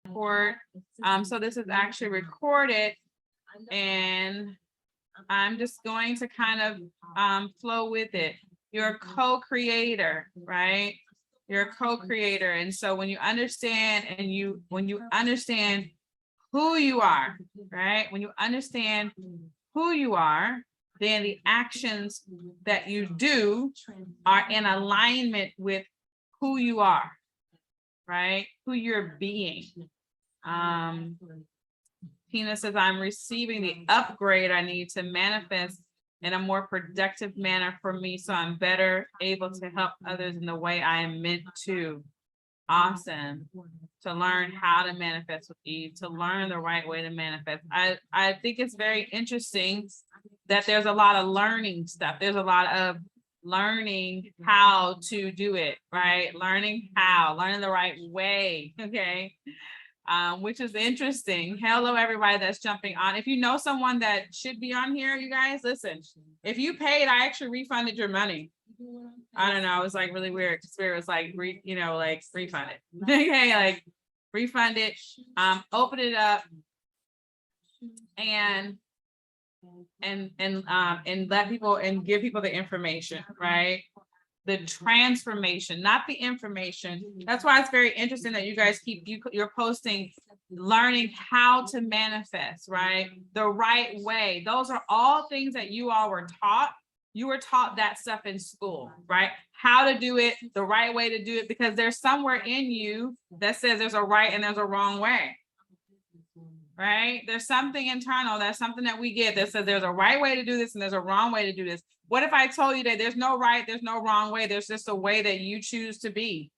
record. So this is actually recorded, and I'm just going to kind of flow with it. You're a co-creator, right? You're a co-creator. And so when you understand when you understand who you are, right? When you understand who you are, then the actions that you do are in alignment with who you are, right? Who you're being. Tina says, I'm receiving the upgrade I need to manifest in a more productive manner for me, so I'm better able to help others in the way I am meant to. Awesome. To learn how to manifest with ease, to learn the right way to manifest. I think it's very interesting that there's a lot of learning stuff. There's a lot of learning how to do it, right? Learning the right way, okay? Which is interesting. Hello, everybody that's jumping on. If you know someone that should be on here, you guys, listen, if you paid, I actually refunded your money. I don't know. It was like really weird. Spirit was like, like refund it. Okay, like refund it, open it up and let people and give people the information, right? The transformation, not the information. That's why it's very interesting that you guys you're posting learning how to manifest, right? The right way. Those are all things that you all were taught. You were taught that stuff in school, right? How to do it, the right way to do it, because there's somewhere in you that says there's a right and there's a wrong way, right? There's something internal, that's something that we get that says there's a right way to do this and there's a wrong way to do this. What if I told you that there's no right, there's no wrong way, there's just a way that you choose to be?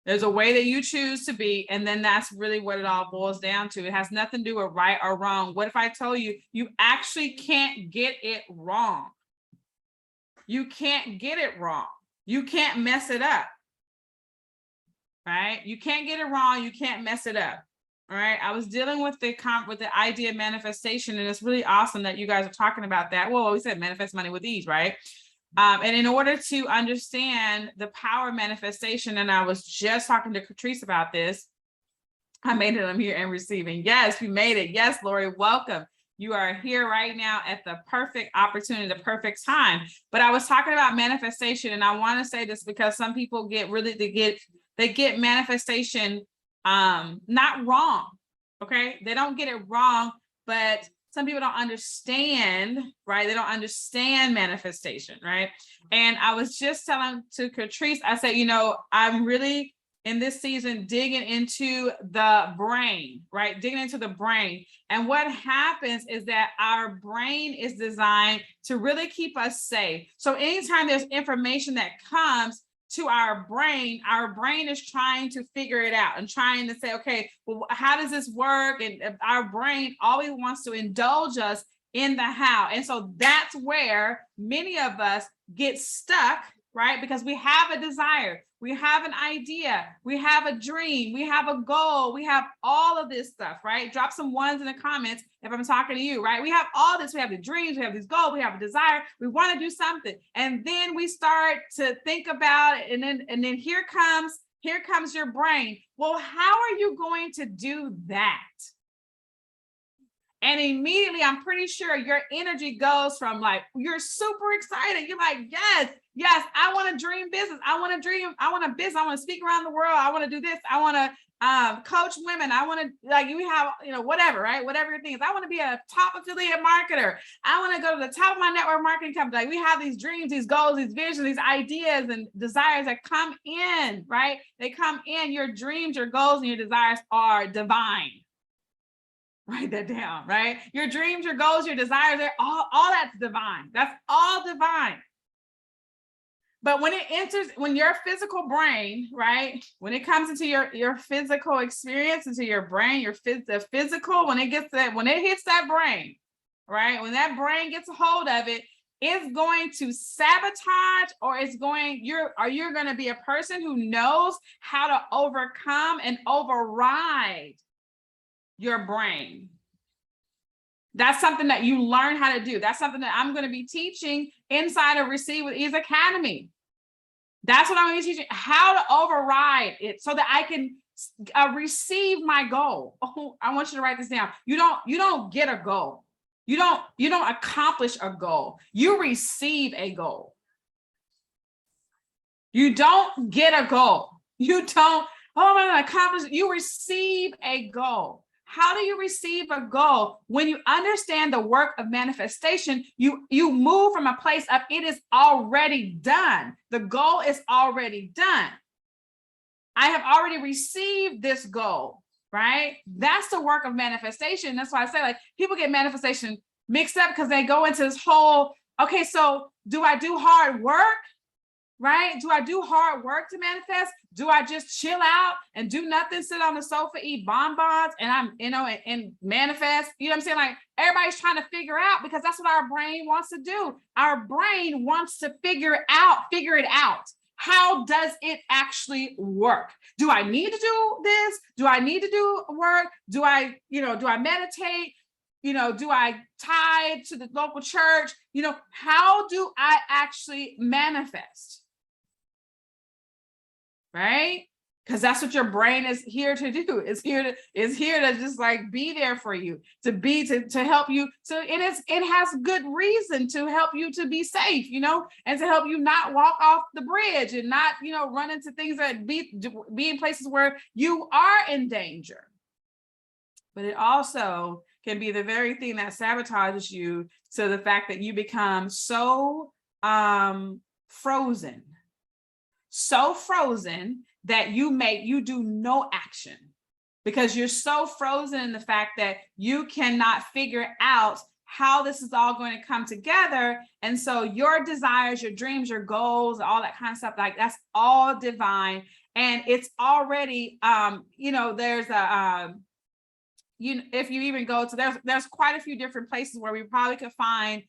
There's a way that you choose to be, and then that's really what it all boils down to. It has nothing to do with right or wrong. What if I told you, you actually can't get it wrong? You can't get it wrong. You can't mess it up, right? You can't get it wrong. You can't mess it up. All right. I was dealing with the idea of manifestation, and it's really awesome that you guys are talking about that. Well, we said manifest money with ease, right? And in order to understand the power of manifestation, and I was just talking to Catrice about this. I made it. I'm here and receiving. Yes, we made it. Yes, Lori, welcome. You are here right now at the perfect opportunity, the perfect time. But I was talking about manifestation, and I want to say this because some people they get manifestation not wrong. Okay, they don't get it wrong, but some people don't understand, right? They don't understand manifestation, right? And I was just telling to Catrice, I said, I'm really in this season digging into the brain, right? Digging into the brain. And what happens is that our brain is designed to really keep us safe. So anytime there's information that comes to our brain is trying to figure it out and trying to say, okay, well, how does this work? And our brain always wants to indulge us in the how. And so that's where many of us get stuck, right? Because we have a desire, we have an idea, we have a dream, we have a goal, we have all of this stuff, right? Drop some ones in the comments if I'm talking to you, right? We have all this, we have the dreams, we have these goals, we have a desire, we want to do something. And then we start to think about it, and then here comes your brain. Well, how are you going to do that? And immediately, I'm pretty sure your energy goes from like, you're super excited. You're like, yes, I want to dream business. I want a business. I want to speak around the world. I want to do this. I want to coach women. I want to, like, you have, whatever, right? Whatever your thing is. I want to be a top affiliate marketer. I want to go to the top of my network marketing company. Like, we have these dreams, these goals, these visions, these ideas and desires that come in, right? They come in. Your dreams, your goals, and your desires are divine. Write that down, right? Your dreams, your goals, your desires, they're all that's divine. That's all divine. But when it enters, when your physical brain, right? When it comes into your physical experience, into your brain, the physical, when it hits that brain, right? When that brain gets a hold of it, it's going to sabotage, or you're going to be a person who knows how to overcome and override your brain. That's something that you learn how to do. That's something that I'm going to be teaching inside of Receive with Ease Academy. That's what I'm going to be teaching, how to override it so that I can receive my goal. Oh, I want you to write this down. You don't get a goal. You don't accomplish a goal. You receive a goal. You don't get a goal. You don't, oh, I'm going to accomplish. You receive a goal. How do you receive a goal? When you understand the work of manifestation, you move from a place of it is already done. The goal is already done. I have already received this goal, right? That's the work of manifestation. That's why I say, like, people get manifestation mixed up because they go into this whole, okay, so do I do hard work? Right? Do I do hard work to manifest? Do I just chill out and do nothing, sit on the sofa, eat bonbons, and I'm, and manifest? You know what I'm saying? Like, everybody's trying to figure out, because that's what our brain wants to do. Our brain wants to figure it out. How does it actually work? Do I need to do this? Do I need to do work? Do I meditate? Do I tithe to the local church? How do I actually manifest? Right? Because that's what your brain is here to do. It's here to just like be there for you, to help you. So it has good reason to help you to be safe, and to help you not walk off the bridge and not, run into things that be in places where you are in danger. But it also can be the very thing that sabotages you, to the fact that you become so frozen that you do no action, because you're so frozen in the fact that you cannot figure out how this is all going to come together. And so your desires, your dreams, your goals, all that kind of stuff, like, that's all divine. And it's already, there's a, if you even go to, there's quite a few different places where we probably could find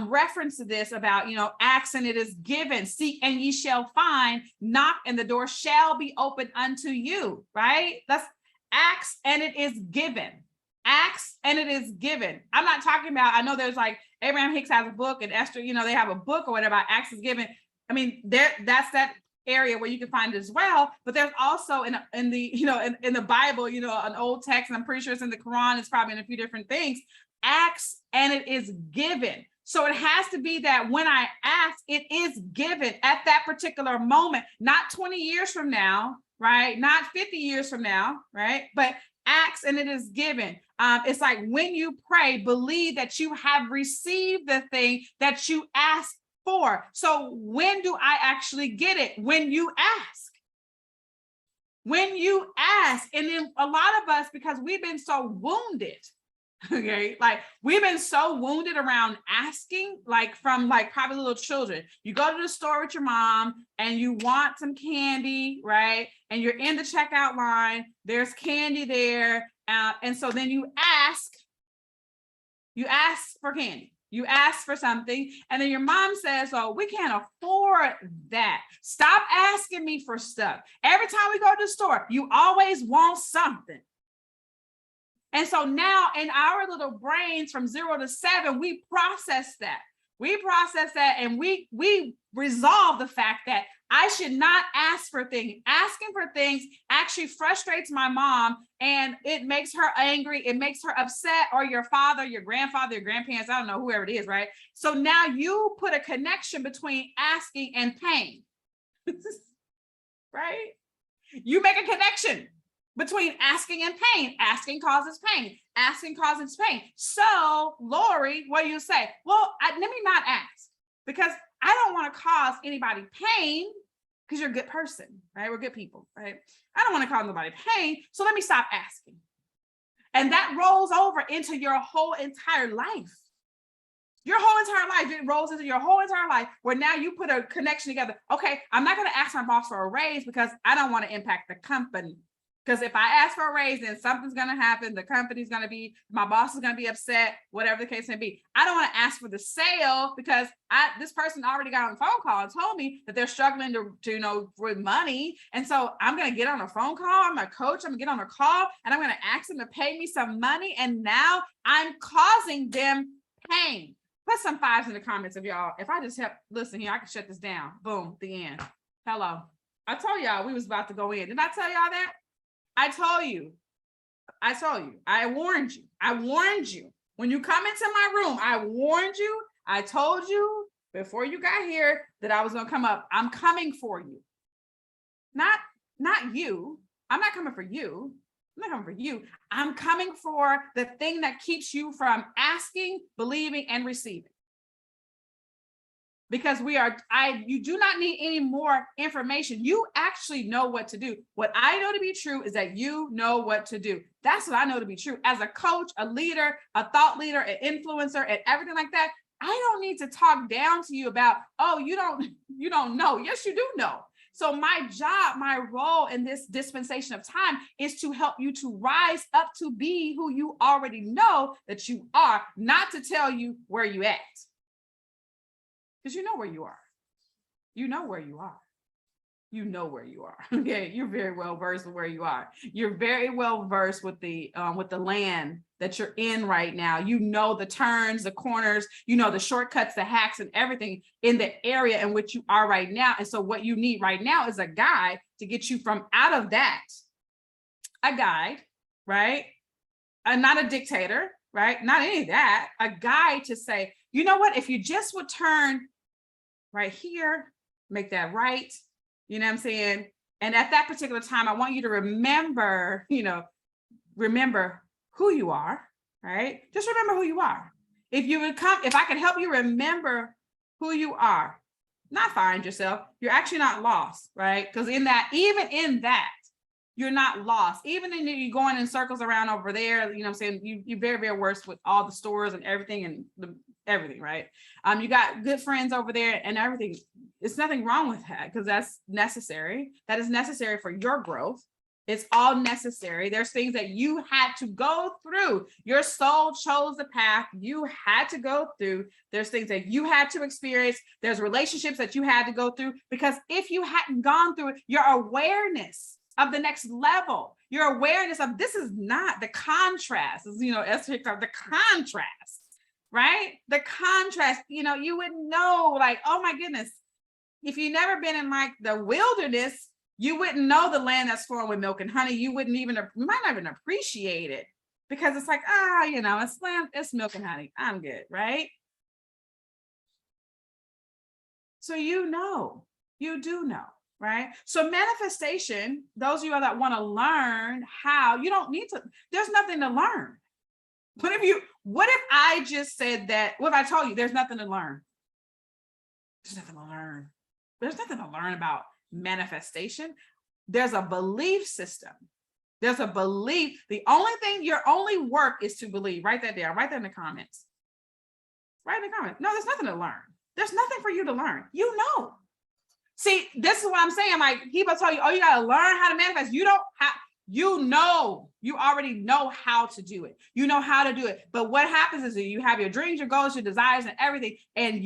reference to this about, ask and it is given, seek and ye shall find, knock and the door shall be opened unto you, right? That's ask and it is given. Ask and it is given. I'm not talking about, I know there's like Abraham Hicks has a book, and Esther, they have a book or whatever about ask is given. I mean, that's that area where you can find it as well. But there's also in the Bible, an old text, and I'm pretty sure it's in the Quran, it's probably in a few different things. Ask and it is given. So it has to be that when I ask, it is given at that particular moment, not 20 years from now, right? Not 50 years from now, right? But ask and it is given. It's like when you pray, believe that you have received the thing that you asked for. So when do I actually get it? When you ask. When you ask. And then a lot of us, because we've been so wounded, okay, like we've been so wounded around asking, like from like probably little children. You go to the store with your mom and you want some candy, right? And you're in the checkout line, there's candy there. And so then you ask for candy. You ask for something, and then your mom says, oh, we can't afford that. Stop asking me for stuff. Every time we go to the store, you always want something. And so now in our little brains from 0 to 7, we process that. And we resolve the fact that I should not ask for things. Asking for things actually frustrates my mom, and it makes her angry. It makes her upset, or your father, your grandfather, your grandparents, I don't know, whoever it is, right? So now you put a connection between asking and pain, right? You make a connection between asking and pain. Asking causes pain. Asking causes pain. So, Lori, what do you say? Well, let me not ask, because I don't want to cause anybody pain, because you're a good person, right? We're good people, right? I don't want to cause nobody pain, so let me stop asking. And that rolls over into your whole entire life. Your whole entire life, it rolls into your whole entire life, where now you put a connection together. Okay, I'm not going to ask my boss for a raise because I don't want to impact the company. Because if I ask for a raise, then something's going to happen. The company's going to be, my boss is going to be upset, whatever the case may be. I don't want to ask for the sale because this person already got on a phone call and told me that they're struggling to with money. And so I'm going to get on a phone call. I'm a coach. I'm going to get on a call and I'm going to ask them to pay me some money. And now I'm causing them pain. Put some 5s in the comments if I just help, listen here, I can shut this down. Boom, the end. Hello. I told y'all we was about to go in. Didn't I tell y'all that? I told you, I warned you. When you come into my room, I warned you. I told you before you got here that I was going to come up. I'm coming for you. Not you. I'm not coming for you. I'm not coming for you. I'm coming for the thing that keeps you from asking, believing, and receiving. Because you do not need any more information. You actually know what to do. What I know to be true is that you know what to do. That's what I know to be true. As a coach, a leader, a thought leader, an influencer, and everything like that, I don't need to talk down to you about, oh, you don't know. Yes, you do know. So my job, my role in this dispensation of time is to help you to rise up to be who you already know that you are, not to tell you where you at. Because you know where you are. You know where you are. You know where you are. Okay, you're very well versed with where you are. You're very well versed with the land that you're in right now. You know the turns, the corners, you know the shortcuts, the hacks, and everything in the area in which you are right now. And so what you need right now is a guide to get you from out of that. A guide, right? Not a dictator, right? Not any of that. A guide to say, you know what? If you just would turn right here, make that right. You know what I'm saying? And at that particular time, I want you to remember, remember who you are, right? Just remember who you are. If I can help you remember who you are, not find yourself, you're actually not lost, right? Because even in that, you're not lost. Even in you going in circles around over there, you know what I'm saying? You're very, very versed with all the stores and everything and everything, right? You got good friends over there and everything. It's nothing wrong with that because that's necessary. That is necessary for your growth. It's all necessary. There's things that you had to go through. Your soul chose the path you had to go through. There's things that you had to experience. There's relationships that you had to go through because if you hadn't gone through it, your awareness of the next level, your awareness of this is not the contrast, the contrast, right? The contrast, you would know like, oh my goodness, if you've never been in like the wilderness, you wouldn't know the land that's flowing with milk and honey. You might not even appreciate it because it's like, it's milk and honey. I'm good, right? So you do know. Right? So manifestation, those of you that want to learn how, you don't need to, there's nothing to learn. What if I just said that, what if I told you there's nothing to learn? There's nothing to learn. There's nothing to learn about manifestation. There's a belief system. There's a belief. Your only work is to believe. Write that down. Write that in the comments. Write in the comments. No, there's nothing to learn. There's nothing for you to learn. You know. See, this is what I'm saying. Like people tell you, oh, you got to learn how to manifest. You already know how to do it. You know how to do it. But what happens is that you have your dreams, your goals, your desires, and everything. And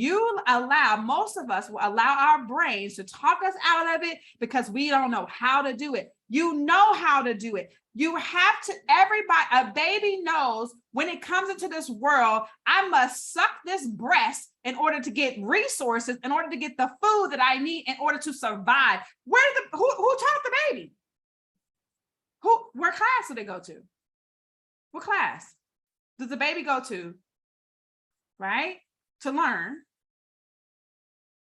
most of us will allow our brains to talk us out of it because we don't know how to do it. You know how to do it. You have to, a baby knows when it comes into this world, I must suck this breast in order to get resources, in order to get the food that I need in order to survive. Who taught the baby? What class do they go to? What class does the baby go to, right? To learn?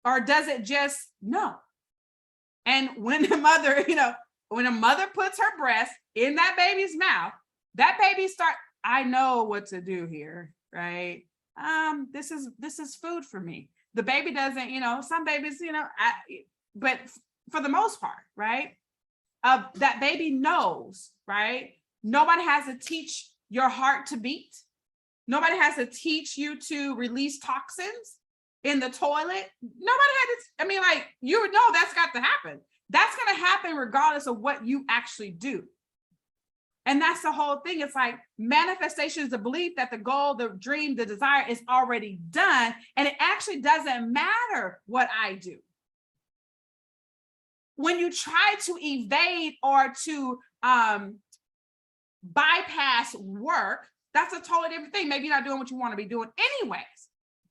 Or does it just know? And when the mother, when a mother puts her breast in that baby's mouth, that baby I know what to do here, right? This is food for me. The baby doesn't, some babies, but for the most part, right? That baby knows, right? Nobody has to teach your heart to beat. Nobody has to teach you to release toxins in the toilet. Nobody had to, that's got to happen. That's going to happen regardless of what you actually do. And that's the whole thing. It's like manifestation is the belief that the goal, the dream, the desire is already done. And it actually doesn't matter what I do. When you try to evade or to bypass work, that's a totally different thing. Maybe you're not doing what you want to be doing anyways.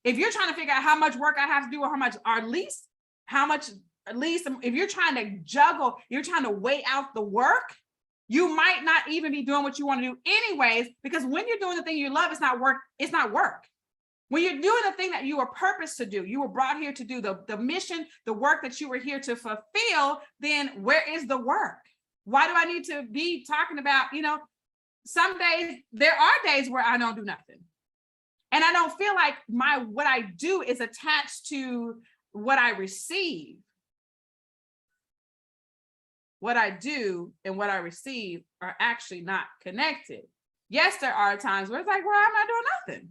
If you're trying to figure out how much work I have to do or how much least, if you're trying to juggle, you're trying to weigh out the work, You might not even be doing what you want to do anyways, because when you're doing the thing you love, it's not work. It's not work. When you're doing the thing that you were purposed to do, you were brought here to do the mission, the work that you were here to fulfill, then where is the work? Why do I need to be talking about, some days, there are days where I don't do nothing. And I don't feel like what I do is attached to what I receive. What I do and what I receive are actually not connected. Yes, there are times where it's like, well, I'm not doing nothing.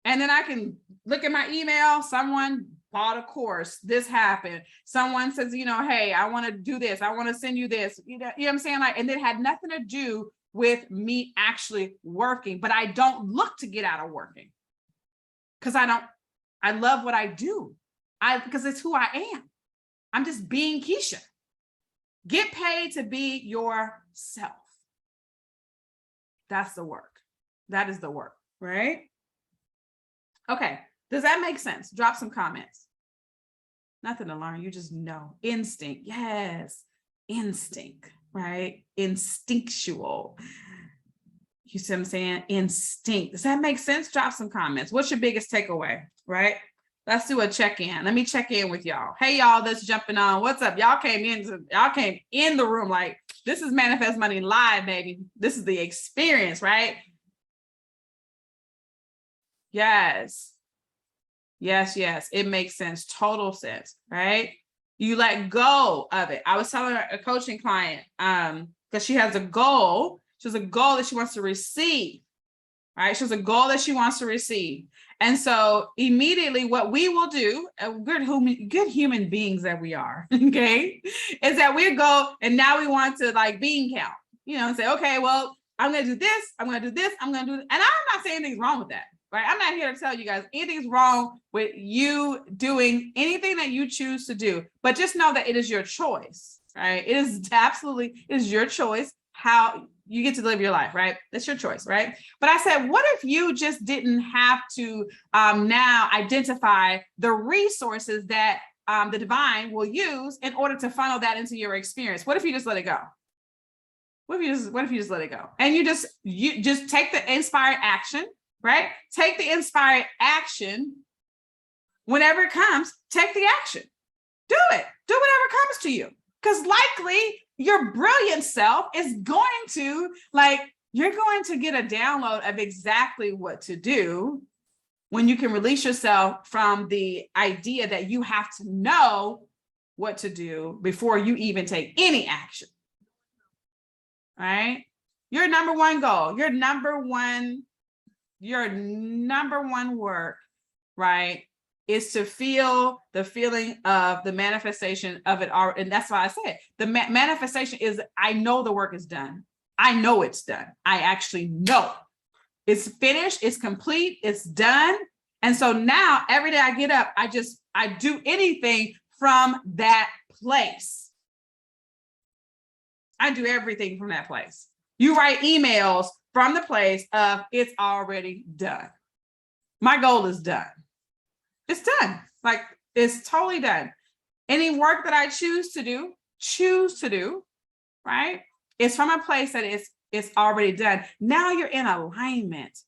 And then I can look at my email, someone bought a course, this happened. Someone says, hey, I want to do this. I want to send you this. You know what I'm saying? Like, and it had nothing to do with me actually working, but I don't look to get out of working because I love what I do. Because it's who I am. I'm just being Keysha. Get paid to be yourself. That's the work. That is the work, right? Okay, does that make sense? Drop some comments. Nothing to learn, you just know. Instinct, yes, instinct, right? Instinctual. You see what I'm saying? Instinct. Does that make sense? Drop some comments. What's your biggest takeaway, right? Let's do a check-in. Let me check in with y'all. Hey, y'all that's jumping on. What's up? Y'all came in the room like, this is Manifest Money Live, baby. This is the experience, right? Yes. Yes. It makes sense. Total sense, right? You let go of it. I was telling a coaching client, because she has a goal. She has a goal that she wants to receive, right? She has a goal that she wants to receive. And so immediately what we will do, good human beings that we are, okay, is that we go and now we want to like bean count, and say, okay, well, I'm going to do this. I'm going to do this. I'm going to do this. And I'm not saying anything's wrong with that. Right? I'm not here to tell you guys anything's wrong with you doing anything that you choose to do, but just know that it is your choice, right? It is your choice how you get to live your life, right? That's your choice, right? But I said, what if you just didn't have to now identify the resources that the divine will use in order to funnel that into your experience? What if you just let it go? What if you just let it go? And you just take the inspired action, right? Take the inspired action. Whenever it comes, take the action. Do it. Do whatever comes to you. Because likely your brilliant self is going to, you're going to get a download of exactly what to do when you can release yourself from the idea that you have to know what to do before you even take any action. Right? Your number one goal, your number one work, right, is to feel the feeling of the manifestation of it. And that's why I said the manifestation is, I know the work is done. I know it's done. I actually know it's finished. It's complete. It's done. And so now every day I get up, I do anything from that place. I do everything from that place. You write emails from the place of it's already done. My goal is done. It's done. It's totally done. Any work that I choose to do, right? It's from a place that it's already done. Now you're in alignment.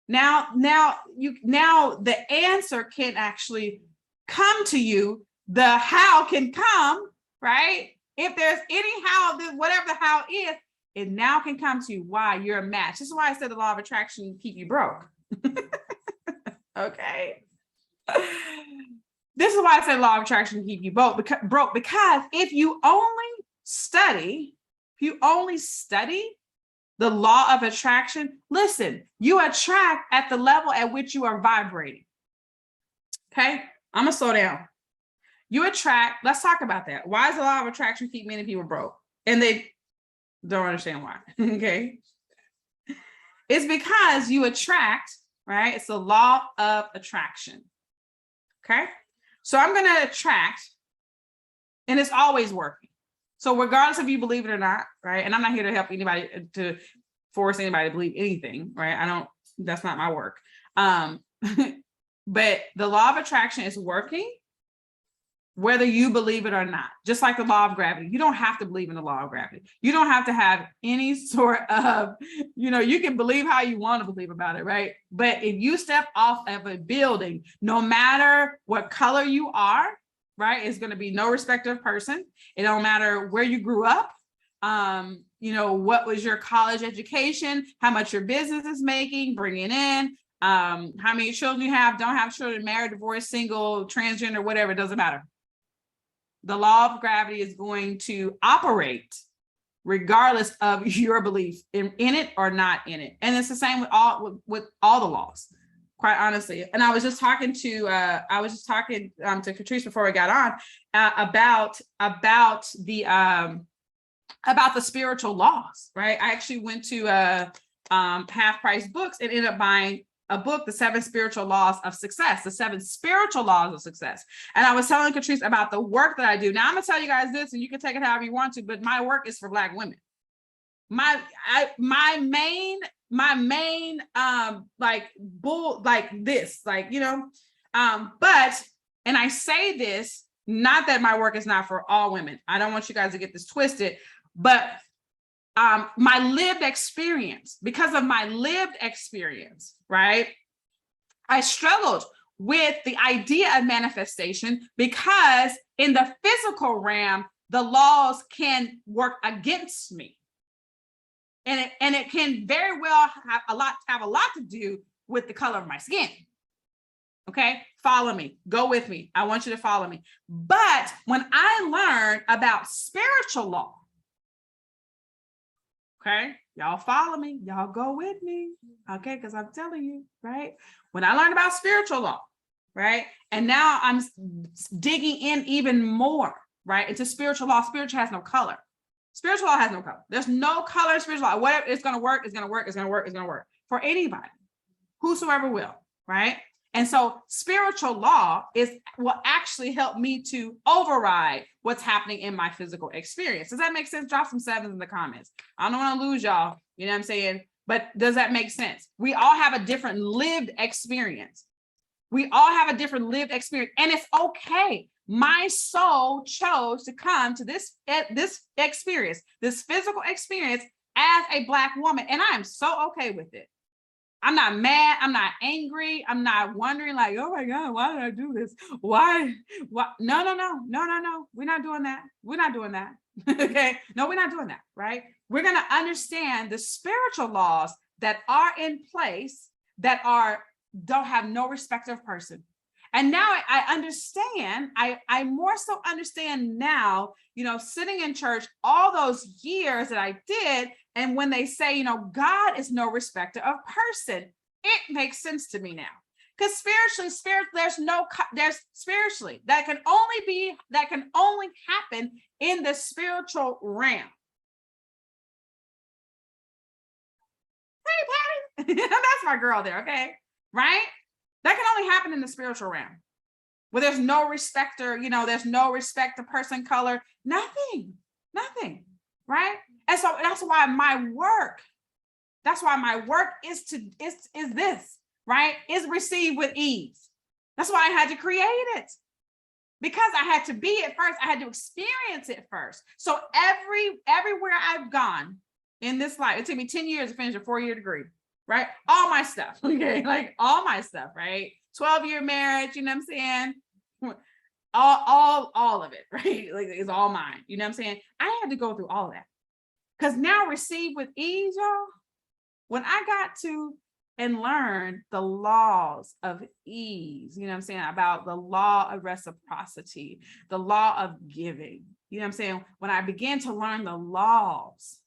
Now the answer can actually come to you. The how can come, right? If there's any how, whatever the how is, it now can come to you. Why? You're a match. This is why I said the law of attraction keep you broke. Okay. This is why I said law of attraction keep you broke, because if you only study the law of attraction, listen, you attract at the level at which you are vibrating. Okay, I'm gonna slow down. You attract, let's talk about that. Why does the law of attraction keep many people broke? And they don't understand why. Okay. It's because you attract, right? It's the law of attraction. Okay. So I'm going to attract, and it's always working. So regardless if you believe it or not, right? And I'm not here to help anybody, to force anybody to believe anything, right? That's not my work. But the law of attraction is working whether you believe it or not. Just like the law of gravity. You don't have to believe in the law of gravity. You don't have to have any sort of, you can believe how you want to believe about it, right? But if you step off of a building, no matter what color you are, right, it's going to be no respect of person. It don't matter where you grew up. What was your college education, how much your business is making, bringing in, how many children you have, don't have children, married, divorced, single, transgender, whatever, it doesn't matter. The law of gravity is going to operate regardless of your belief in it or not in it. And it's the same with all the laws, quite honestly. And I was just talking to to Catrice before we got on about the spiritual laws, right? I actually went to Half Price Books and ended up buying a book, The 7 Spiritual Laws of Success, the 7 Spiritual Laws of Success. And I was telling Catrice about the work that I do. Now I'm gonna tell you guys this, and you can take it however you want to, but my work is for Black women. My main but, and I say this, not that my work is not for all women. I don't want you guys to get this twisted, but my lived experience, because of my lived experience, right? I struggled with the idea of manifestation because in the physical realm, the laws can work against me. And it can very well have a lot to do with the color of my skin. Okay, follow me, go with me. I want you to follow me. But when I learned about spiritual law, okay, y'all follow me, y'all go with me, okay, because I'm telling you, right? When I learned about spiritual law, right, and now I'm digging in even more, right, into spiritual law. Spiritual has no color. Spiritual law has no color. There's no color in spiritual law. Whatever, it's going to work, it's going to work, it's going to work, it's going to work for anybody, whosoever will, right? And so spiritual law will actually help me to override what's happening in my physical experience. Does that make sense? Drop some 7s in the comments. I don't want to lose y'all, you know what I'm saying? But does that make sense? We all have a different lived experience. We all have a different lived experience, and it's okay. My soul chose to come to this experience, this physical experience as a Black woman, and I am so okay with it. I'm not mad. I'm not angry. I'm not wondering like, oh my God, why did I do this? Why? No. We're not doing that. We're not doing that. Okay. No, we're not doing that. Right. We're going to understand the spiritual laws that are in place that don't have no respect of person. And now I understand, I more so understand now, sitting in church all those years that I did. And when they say, God is no respecter of person, it makes sense to me now. Because there's spiritually, that can only happen in the spiritual realm. Hey, Patty, that's my girl there, okay? Right? That can only happen in the spiritual realm, where there's no respecter, there's no respect to person, color, nothing, right? And so that's why my work is this, right? Is received with ease. That's why I had to create it, because I had to be it first. I had to experience it first. So everywhere I've gone in this life, it took me 10 years to finish a 4-year degree, right? All my stuff, okay? Like all my stuff, right? 12-year marriage, you know what I'm saying? All of it, right? Like it's all mine, you know what I'm saying? I had to go through all of that. Because now receive with ease, y'all. When I got to and learn the laws of ease, you know what I'm saying? About the law of reciprocity, the law of giving, you know what I'm saying? When I began to learn the laws,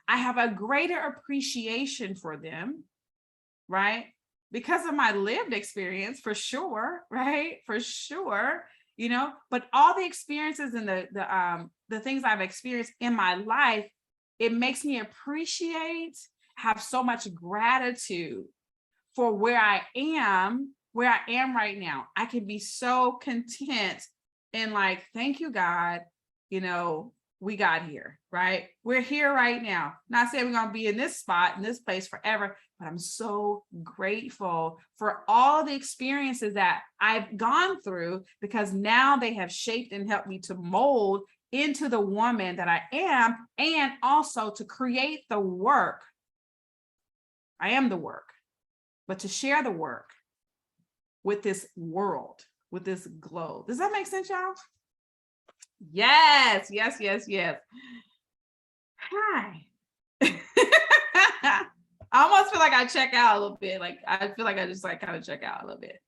I have a greater appreciation for them, right? Because of my lived experience, for sure, right? For sure, but all the experiences and the things I've experienced in my life, it makes me appreciate, have so much gratitude for where I am right now. I can be so content and like, thank you, God, we got here, right? We're here right now. Not saying we're going to be in this spot, in this place forever, but I'm so grateful for all the experiences that I've gone through, because now they have shaped and helped me to mold into the woman that I am, and also to create the work. I am the work, but to share the work with this world, with this globe. Does that make sense, y'all? Yes, yes, yes, yes. Hi. I almost feel like I check out a little bit. Like, I feel like I just like kind of check out a little bit,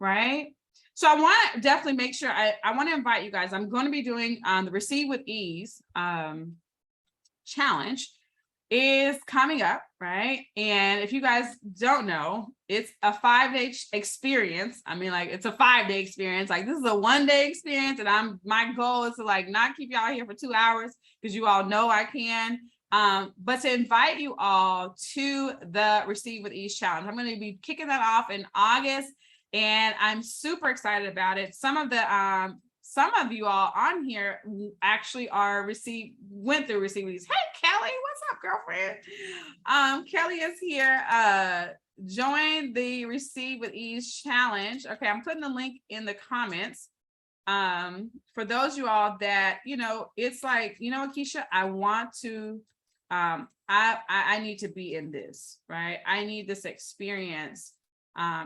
right? So I want to definitely make sure, I want to invite you guys. I'm going to be doing the Receive with Ease challenge is coming up, right? And if you guys don't know, it's a 5-day experience. I mean, like, it's a 5-day experience. Like, this is a 1-day experience, and my goal is to like not keep y'all here for 2 hours, because you all know I can. But to invite you all to the Receive with Ease challenge. I'm going to be kicking that off in August, and I'm super excited about it. Some of you all on here actually went through Receive with Ease. Hey, Kelly, what's up, girlfriend? Kelly is here. Join the Receive with Ease challenge. Okay, I'm putting the link in the comments. For those of you all that, it's like, Keisha, I want to, I need to be in this, right? I need this experience.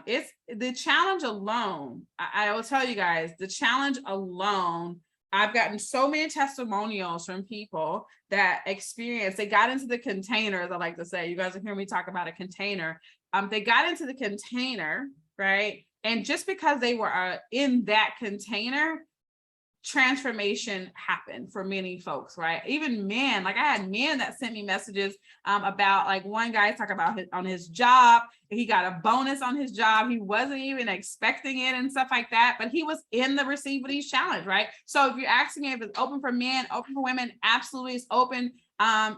It's the challenge alone. I will tell you guys, the challenge alone, I've gotten so many testimonials from people that they got into the container, as I like to say. You guys will hear me talk about a container. They got into the container, right? And just because they were in that container, transformation happened for many folks, right? Even men, like I had men that sent me messages about, like, one guy talk about on his job, he got a bonus on his job, he wasn't even expecting it and stuff like that, but he was in the Receive with Ease challenge, right? So if you're asking me if it's open for men, open for women, absolutely it's open.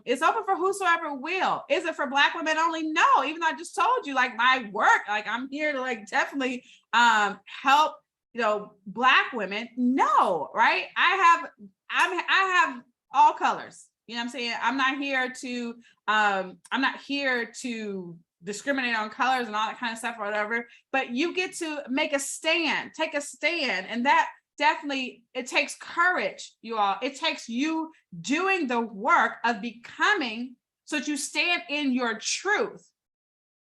It's open for whosoever will. Is it for Black women only? No, even though I just told you, like, my work, like, I'm here to like definitely help Black women. No, right? I have all colors. You know what I'm saying? I'm not here to discriminate on colors and all that kind of stuff or whatever, but you get to make a stand, take a stand. And that definitely, it takes courage, you all. It takes you doing the work of becoming, so that you stand in your truth.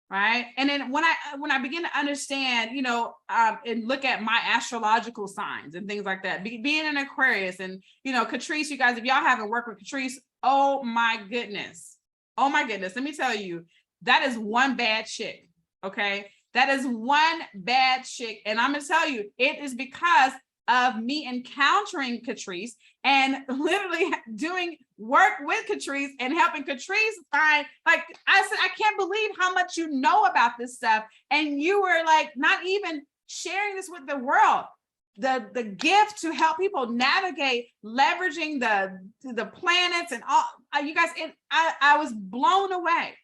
Right. And then when I begin to understand, and look at my astrological signs and things like that, being an Aquarius, and, Catrice, you guys, if y'all haven't worked with Catrice, oh my goodness. Let me tell you, that is one bad chick. Okay. That is one bad chick. And I'm going to tell you, it is because of me encountering Catrice and literally doing work with Catrice and helping Catrice find, like I said, I can't believe how much you know about this stuff. And you were like, not even sharing this with the world, the gift to help people navigate, leveraging the planets and all, you guys, I was blown away,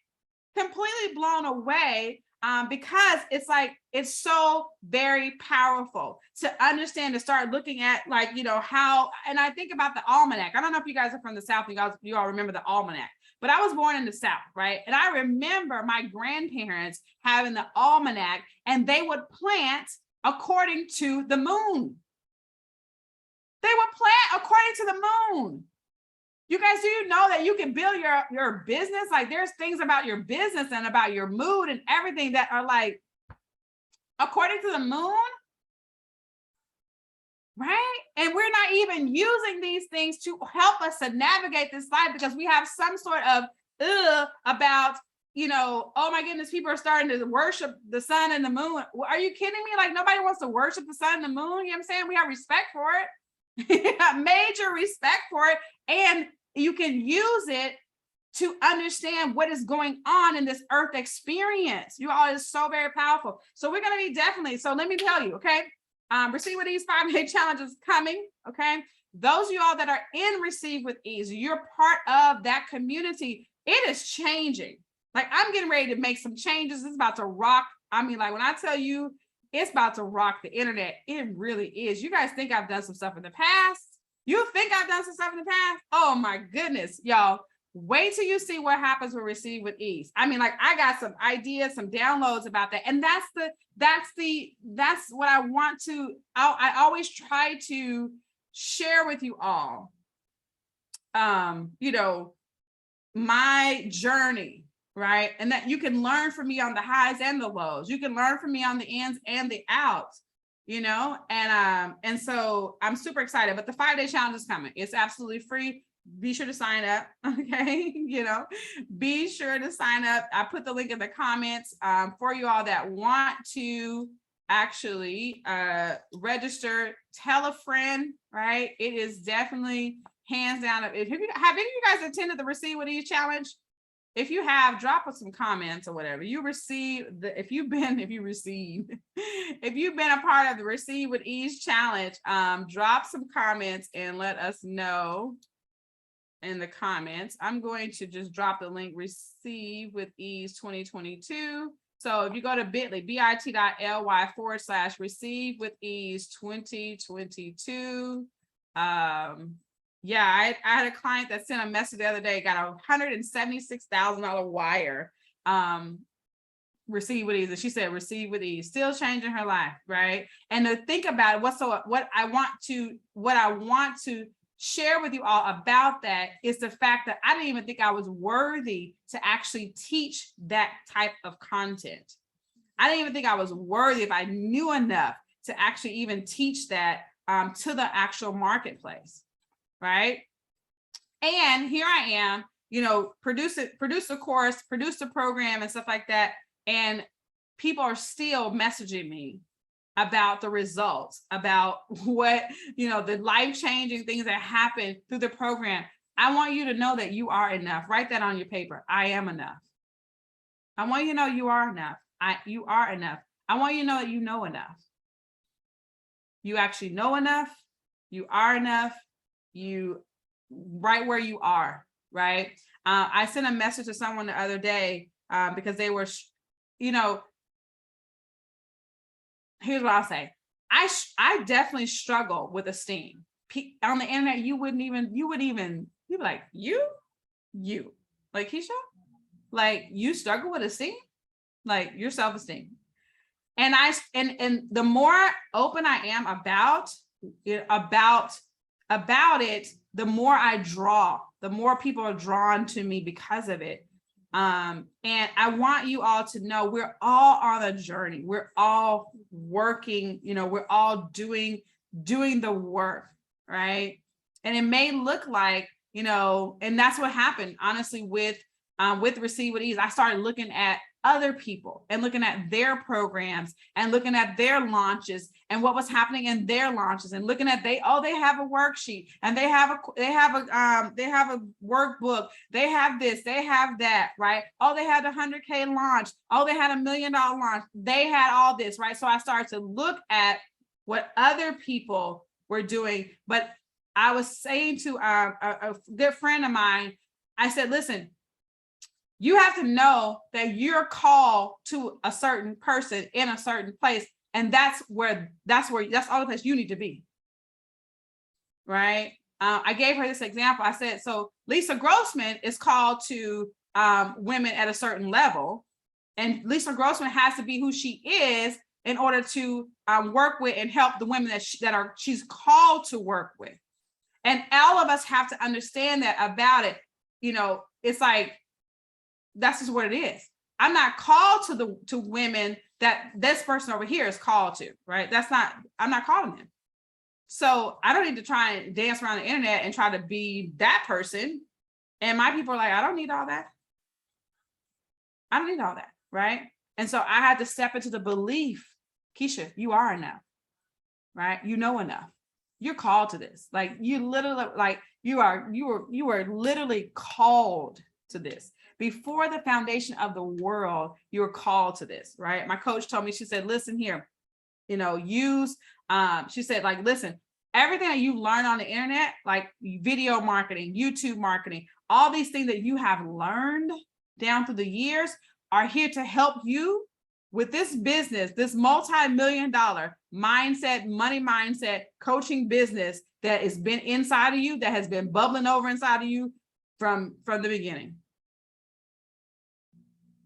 completely blown away. Because it's like, it's so very powerful to understand, to start looking at, like, how, and I think about the almanac. I don't know if you guys are from the South, you all remember the almanac, but I was born in the South, right? And I remember my grandparents having the almanac, and they would plant according to the moon. They would plant according to the moon. You guys, do you know that you can build your business? Like, there's things about your business and about your mood and everything that are like according to the moon, right? And we're not even using these things to help us to navigate this life, because we have some sort of about, oh my goodness, people are starting to worship the sun and the moon. Are you kidding me? Like, nobody wants to worship the sun and the moon. You know what I'm saying? We have respect for it. Major respect for it. And you can use it to understand what is going on in this earth experience. You all is so very powerful. So we're going to be definitely, so let me tell you, okay, Receive with Ease 5-day challenge is coming, okay? Those of you all that are in Receive with Ease, you're part of that community. It is changing. Like, I'm getting ready to make some changes. It's about to rock. I mean, like, when I tell you it's about to rock the internet, it really is. You guys think I've done some stuff in the past? You think I've done some stuff in the past? Oh my goodness, y'all. Wait till you see what happens with Receive with Ease. I mean, like, I got some ideas, some downloads about that. And that's what I want to, I always try to share with you all, you know, my journey, right? And that you can learn from me on the highs and the lows. You can learn from me on the ins and the outs, you know? And so I'm super excited, but the 5-day challenge is coming. It's absolutely free. Be sure to sign up. Okay. You know, be sure to sign up. I put the link in the comments for you all that want to actually register, tell a friend, right? It is definitely hands down. Have any of you guys attended the Receive with Ease challenge? If you have, drop us some comments or whatever. If you've been a part of the Receive with Ease challenge, drop some comments and let us know in the comments. I'm going to just drop the link, Receive with Ease 2022. So if you go to bit.ly/receive with ease 2022. Yeah, I had a client that sent a message the other day, got a $176,000 wire, Receive with Ease. And she said, Receive with Ease, still changing her life, right? And to think about it, what I want to share with you all about that is the fact that I didn't even think I was worthy to actually teach that type of content. I didn't even think I was worthy if I knew enough to actually even teach that to the actual marketplace, right? And here I am, you know, produce a course, produce a program and stuff like that. And people are still messaging me about the results, about what, you know, the life-changing things that happen through the program. I want you to know that you are enough. Write that on your paper. I am enough. I want you to know you are enough. You are enough. I want you to know that you know enough. You actually know enough. You are enough. You right where you are, right? I sent a message to someone the other day because they were, you know, here's what I'll say. I definitely struggle with esteem. On the internet, you would be like, you, like, Keisha, like, you struggle with esteem, like your self-esteem. And the more open I am about it, the more I draw, the more people are drawn to me because of it. And I want you all to know we're all on a journey. We're all working, you know, we're all doing the work, right? And it may look like, you know, and that's what happened, honestly, with Receive with Ease. I started looking at other people and looking at their programs and looking at their launches and what was happening in their launches and looking at they have a worksheet and they have a workbook, they have this, they have that, right? Oh, they had a 100K launch. Oh, they had $1 million launch. They had all this, right? So I started to look at what other people were doing. But I was saying to a good friend of mine, I said, listen, you have to know that you're called to a certain person in a certain place. And that's all the place you need to be. Right. I gave her this example. I said, so Lisa Grossman is called to women at a certain level. And Lisa Grossman has to be who she is in order to work with and help the women that she's called to work with. And all of us have to understand that about it. You know, it's like, that's just what it is. I'm not called to women that this person over here is called to, right? I'm not calling them. So I don't need to try and dance around the internet and try to be that person. And my people are like, I don't need all that. I don't need all that, right? And so I had to step into the belief, Keisha, you are enough, right? You know enough. You're called to this. Like you literally, like you are literally called to this. Before the foundation of the world, you were called to this, right? My coach told me, she said, listen here, you know, she said, like, listen, everything that you learn on the internet, like video marketing, YouTube marketing, all these things that you have learned down through the years are here to help you with this business, this multi-million-dollar mindset, money mindset, coaching business that has been inside of you, that has been bubbling over inside of you from the beginning.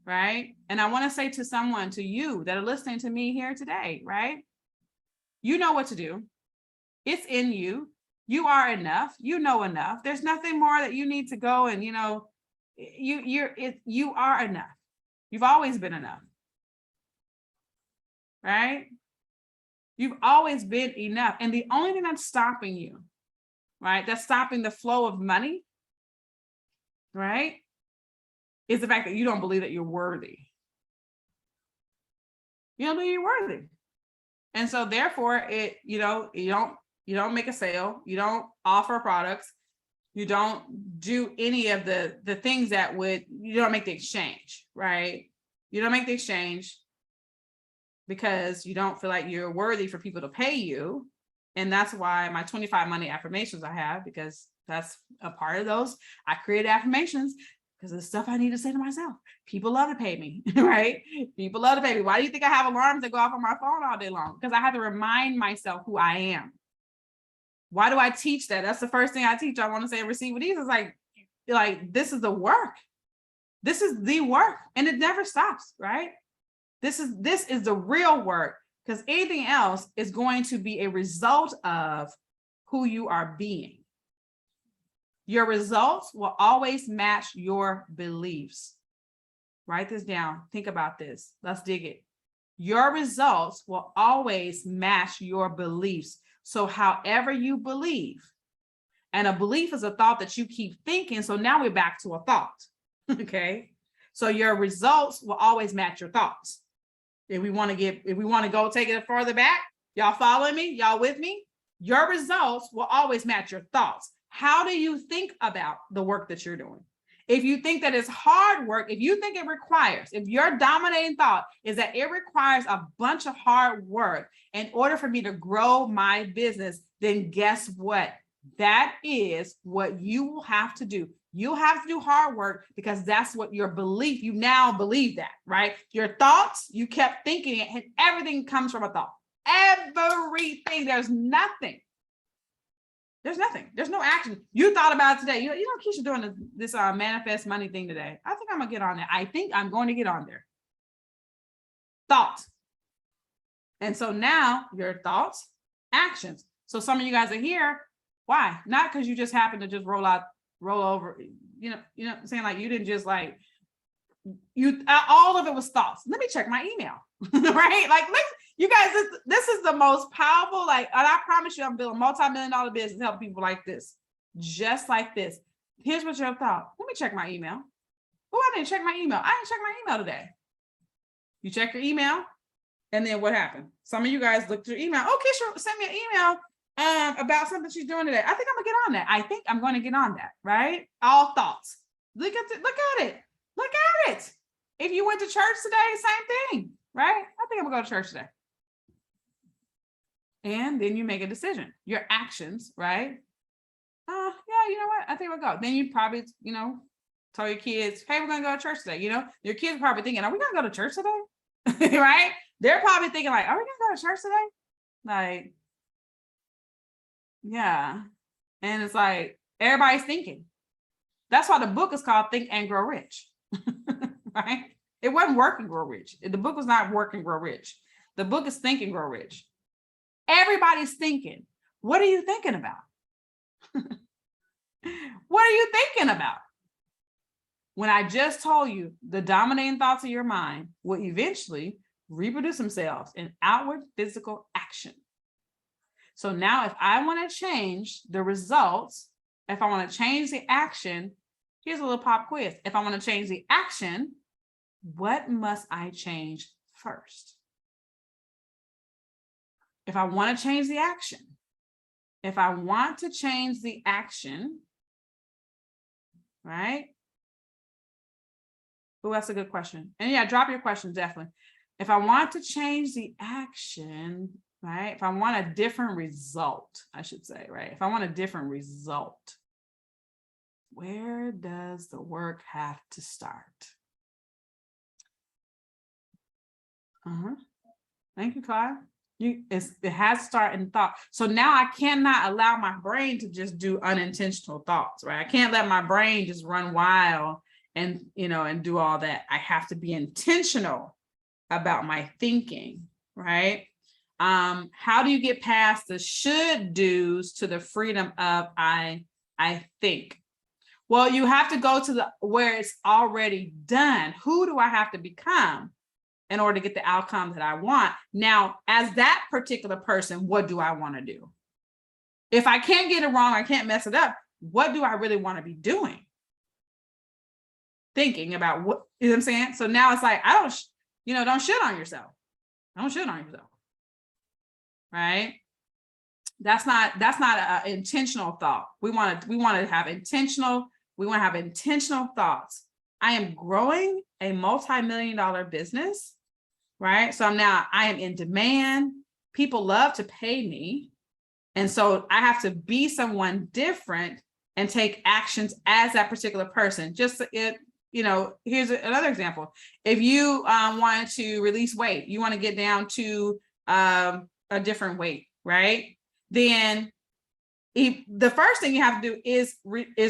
Right? And I want to say to someone, to you that are listening to me here today, right? You know what to do. It's in you. You are enough. You know enough. There's nothing more that you need to go and, you are enough. You've always been enough. Right? You've always been enough. And the only thing that's stopping you, right, that's stopping the flow of money, right, is the fact that you don't believe that you're worthy. You don't believe you're worthy. And so therefore, you don't make a sale, you don't offer products, you don't do any of the things that you don't make the exchange, right? You don't make the exchange because you don't feel like you're worthy for people to pay you. And that's why my 25 money affirmations I have, because that's a part of those. I create affirmations because of the stuff I need to say to myself. People love to pay me, right? People love to pay me. Why do you think I have alarms that go off on my phone all day long? Because I have to remind myself who I am. Why do I teach that? That's the first thing I teach. I want to say receive with ease. It's like this is the work. This is the work, and it never stops, right? This is the real work, because anything else is going to be a result of who you are being. Your results will always match your beliefs. Write this down. Think about this. Let's dig it. Your results will always match your beliefs. So however you believe, and a belief is a thought that you keep thinking. So now we're back to a thought. Okay. So your results will always match your thoughts. If we want to go take it further back, y'all following me? Y'all with me? Your results will always match your thoughts. How do you think about the work that you're doing? If you think that it's hard work, if you think if your dominating thought is that it requires a bunch of hard work in order for me to grow my business, then guess what? That is what you will have to do. You'll have to do hard work, because that's what your belief, you now believe that, right? Your thoughts, you kept thinking it, and everything comes from a thought. Everything, there's nothing. There's no action. You thought about it today. Keisha doing this manifest money thing today. I think I'm gonna get on there. I think I'm going to get on there. Thoughts. And so now your thoughts, actions. So some of you guys are here. Why? Not because you just happen to just roll over, I'm saying, like, you didn't just like, all of it was thoughts. Let me check my email, right? Like, you guys, this is the most powerful, and I promise you, I'm building a multi-million-dollar business, help people like this, just like this. Here's what your thought. Let me check my email. Oh, I didn't check my email. I didn't check my email today. You check your email, and then what happened? Some of you guys looked at your email. Oh, Keisha sent me an email about something she's doing today. I think I'm gonna get on that. I think I'm going to get on that, right? All thoughts. Look at it. Look at it. If you went to church today, same thing, right? I think I'm gonna go to church today. And then you make a decision. Your actions, right? Yeah, you know what? I think we'll go. Then you probably, tell your kids, hey, we're gonna go to church today. Your kids are probably thinking, are we gonna go to church today? Right? They're probably thinking, like, are we gonna go to church today? Like, yeah. And it's like everybody's thinking. That's why the book is called Think and Grow Rich. Right? It wasn't Work and Grow Rich. The book was not Work and Grow Rich. The book is Think and Grow Rich. Everybody's thinking. What are you thinking about? What are you thinking about? When I just told you the dominating thoughts of your mind will eventually reproduce themselves in outward physical action. So now if I want to change the results, if I want to change the action, here's a little pop quiz. If I want to change the action, what must I change first? If I want to change the action, right? Oh, that's a good question. And yeah, drop your questions, definitely. If I want to change the action, right? If I want a different result, I should say, right? If I want a different result, where does the work have to start? Thank you, Clive. It has to start in thought. So now I cannot allow my brain to just do unintentional thoughts, right? I can't let my brain just run wild and, and do all that. I have to be intentional about my thinking, right? How do you get past the should do's to the freedom of I think? Well, you have to go to where it's already done. Who do I have to become in order to get the outcome that I want? Now, as that particular person, what do I want to do? If I can't get it wrong, I can't mess it up, what do I really want to be doing? Thinking about what, you know what I'm saying? So now it's like, don't shit on yourself. Don't shit on yourself. Right? That's not an intentional thought. We want to have intentional thoughts. I am growing a multi-million-dollar business, right? So I am in demand. People love to pay me. And so I have to be someone different and take actions as that particular person. Here's another example. If you wanted to release weight, you want to get down to a different weight, right? Then the first thing you have to do is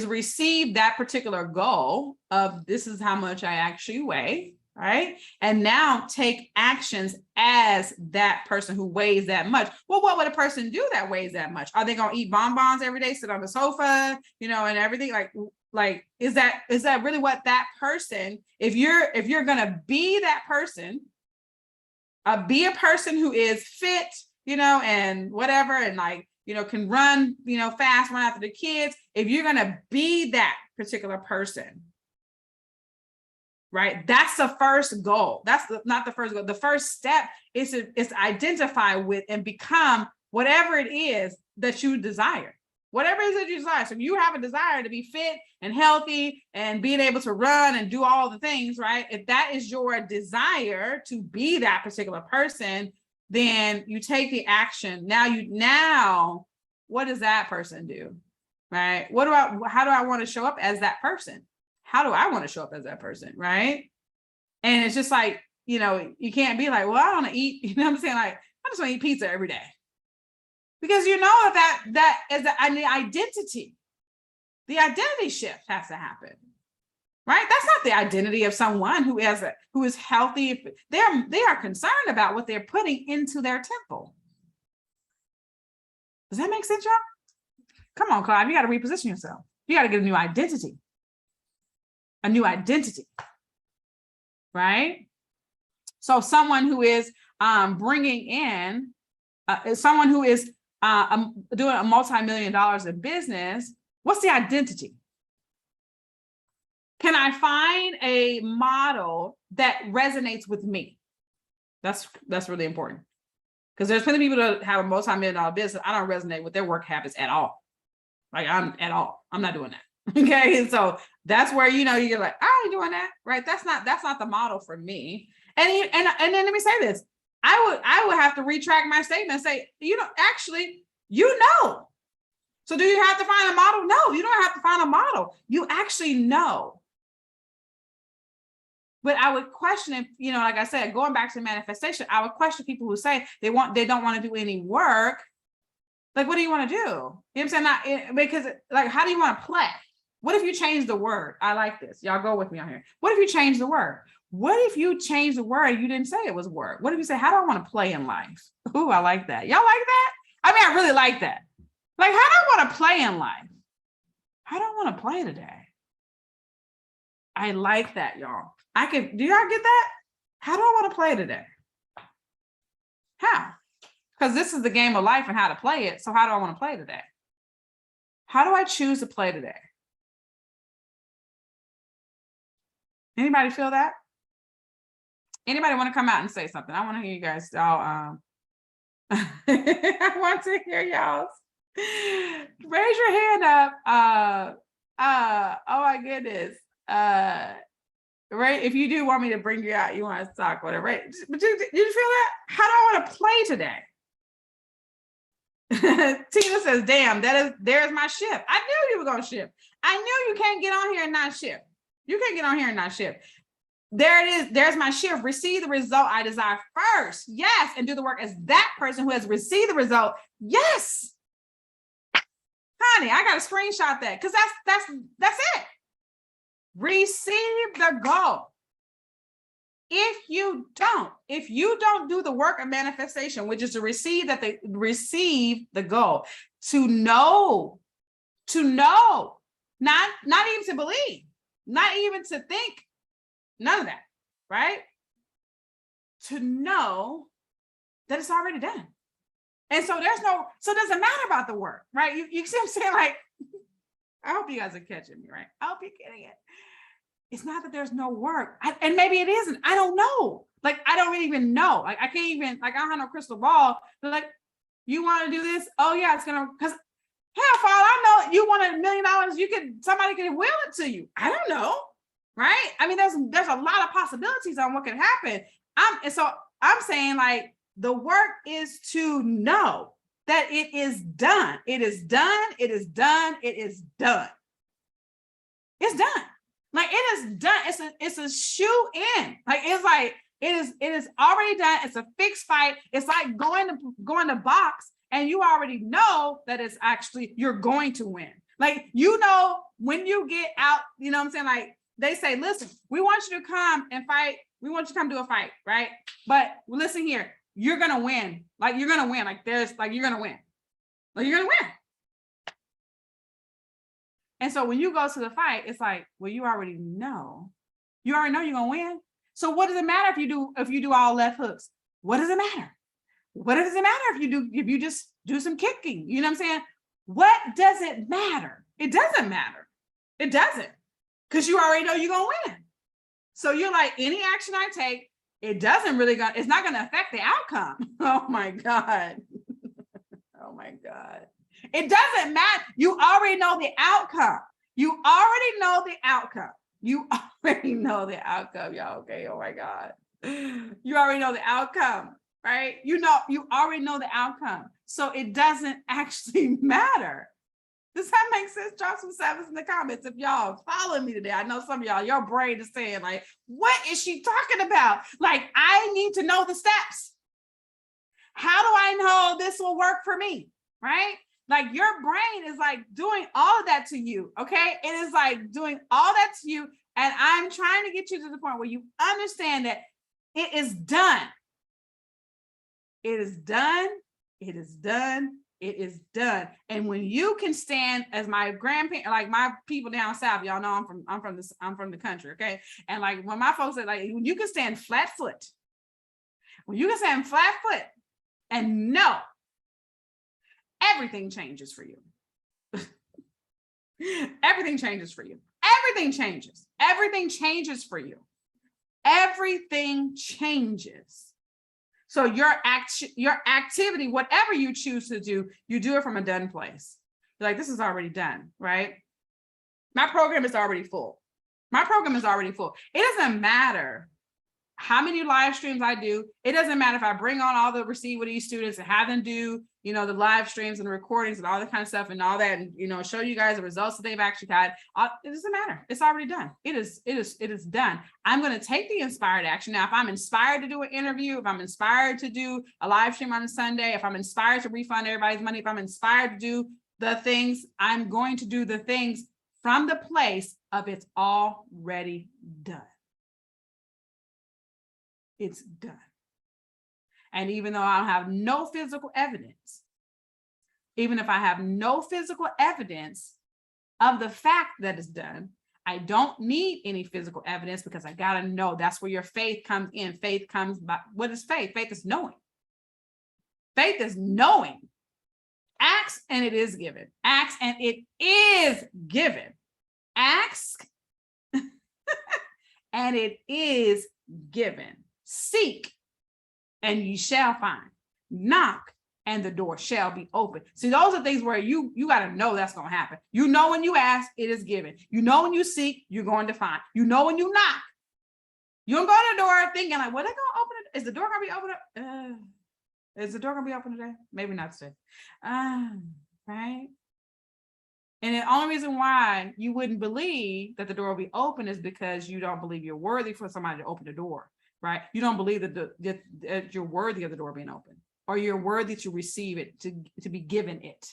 receive that particular goal of this is how much I actually weigh, right? And now take actions as that person who weighs that much. Well, what would a person do that weighs that much? Are they going to eat bonbons every day, sit on the sofa, and everything? Like, is that really what that person, if you're going to be that person, be a person who is fit, and whatever, and can run, fast, run after the kids. If you're going to be that particular person, right? That's the first goal. That's not the first goal. The first step is to identify with and become whatever it is that you desire. Whatever it is that you desire. So if you have a desire to be fit and healthy and being able to run and do all the things, right? If that is your desire to be that particular person, then you take the action. Now, what does that person do? Right? How do I want to show up as that person? How do I want to show up as that person? Right? And it's just like, you can't be like, well, I want to eat, what I'm saying? Like, I just want to eat pizza every day. Because that is an identity. The identity shift has to happen. Right? That's not the identity of someone who is healthy. They are concerned about what they're putting into their temple. Does that make sense, y'all? Come on, Clive, you got to reposition yourself. You got to get a new identity. A new identity. Right? So someone who is bringing in, someone who is doing a multi-million dollars in business, what's the identity? Can I find a model that resonates with me? That's really important. Because there's plenty of people that have a multi-million dollar business. I don't resonate with their work habits at all. I'm not doing that. Okay. And so that's where, you're like, I ain't doing that. Right. That's not the model for me. And then let me say this. I would have to retract my statement and say, actually, So do you have to find a model? No, you don't have to find a model. You actually know. But I would question if, like I said, going back to manifestation, I would question people who say they don't want to do any work. Like, what do you want to do? You know what I'm saying? Because how do you want to play? What if you change the word? I like this. Y'all go with me on here. What if you change the word? What if you change the word and you didn't say it was a word? What if you say, how do I want to play in life? Ooh, I like that. Y'all like that? I mean, I really like that. Like, how do I want to play in life? How do I want to play today? I like that, y'all. Do y'all get that? How do I want to play today? How? Because this is the game of life and how to play it. So how do I want to play today? How do I choose to play today? Anybody feel that? Anybody want to come out and say something? I want to hear you guys. I want to hear y'all. Raise your hand up. Oh my goodness. Right? If you do want me to bring you out, you want to talk, whatever, right? But did you feel that? How do I want to play today? Tina says, damn, there's my shift. I knew you were going to shift. I knew you can't get on here and not shift. You can't get on here and not shift. there it is. There's my shift. Receive the result I desire first. Yes. And do the work as that person who has received the result. Yes. Honey, I got to screenshot that because that's it. Receive the goal. If you don't do the work of manifestation, which is to receive the goal, to know, not even to believe, not even to think, none of that, right? To know that it's already done. And so so it doesn't matter about the work, right? You see what I'm saying? Like, I hope you guys are catching me, right? I hope you're getting it. It's not that there's no work. And maybe it isn't. I don't know. Like, I don't really even know. Like, I can't even, like, I don't have no crystal ball. But like, you want to do this? Oh yeah, it's going to, because hell, for all I know, you want $1 million, somebody could will it to you. I don't know. Right? I mean, there's a lot of possibilities on what can happen. So I'm saying, like, the work is to know that it is done. It is done. It is done. It is done. It's done. Like, it is done. It's a shoe in. Like, it is already done. It's a fixed fight. It's like going to box, and you already know that it's actually, you're going to win. Like, you know, when you get out, you know what I'm saying? Like, they say, listen, we want you to come and fight. We want you to come do a fight, right? But listen here, you're going to win. Like, you're going to win. Like, you're going to win. Like, you're going to win. And so when you go to the fight, it's like, well, you already know you're going to win. So what does it matter if you do all left hooks? What does it matter? What does it matter if you just do some kicking? You know what I'm saying? What does it matter? It doesn't matter. It doesn't. Because you already know you're going to win. So you're like, any action I take, it's not going to affect the outcome. Oh my God. Oh my God. It doesn't matter. You already know the outcome. You already know the outcome. You already know the outcome, y'all. Okay. Oh my God. You already know the outcome, right? You already know the outcome. So it doesn't actually matter. Does that make sense? Drop some sevens in the comments if y'all follow me today. I know some of y'all, your brain is saying, like, what is she talking about? Like, I need to know the steps. How do I know this will work for me? Right? Like, your brain is like doing all of that to you. Okay. It is like doing all that to you. And I'm trying to get you to the point where you understand that it is done. It is done. It is done. It is done. And when you can stand, as my grandparents, like my people down south, y'all know I'm from the country, okay? And like when my folks say, like, when you can stand flat foot, and know, everything changes for you. Everything changes for you. Everything changes. Everything changes for you. Everything changes. So your activity, whatever you choose to do, you do it from a done place. You're like, this is already done, right? My program is already full. It doesn't matter how many live streams I do. It doesn't matter if I bring on all the Receive with these students and have them do, you know, the live streams and the recordings and all that kind of stuff and all that, and, you know, show you guys the results that they've actually got. It doesn't matter. It's already done. It is done. I'm going to take the inspired action. Now, if I'm inspired to do an interview, if I'm inspired to do a live stream on a Sunday, if I'm inspired to refund everybody's money, if I'm inspired to do the things, I'm going to do the things from the place of it's already done. It's done. And even though I don't have no physical evidence, even if I have no physical evidence of the fact that it's done, I don't need any physical evidence because I got to know. That's where your faith comes in. Faith comes by, what is faith? Faith is knowing. Faith is knowing. Ask and it is given. Ask and it is given. Ask and it is given. Seek and ye shall find. Knock and the door shall be open. See, those are things where you got to know that's going to happen. You know, when you ask, it is given. You know, when you seek, you're going to find. You know, when you knock, you don't go to the door thinking like, well, they're going to open it. Is the door going to be open? Is the door going to be open today? Maybe not today. Right? And the only reason why you wouldn't believe that the door will be open is because you don't believe you're worthy for somebody to open the door, right? You don't believe that you're worthy of the door being open, or you're worthy to receive it, to be given it.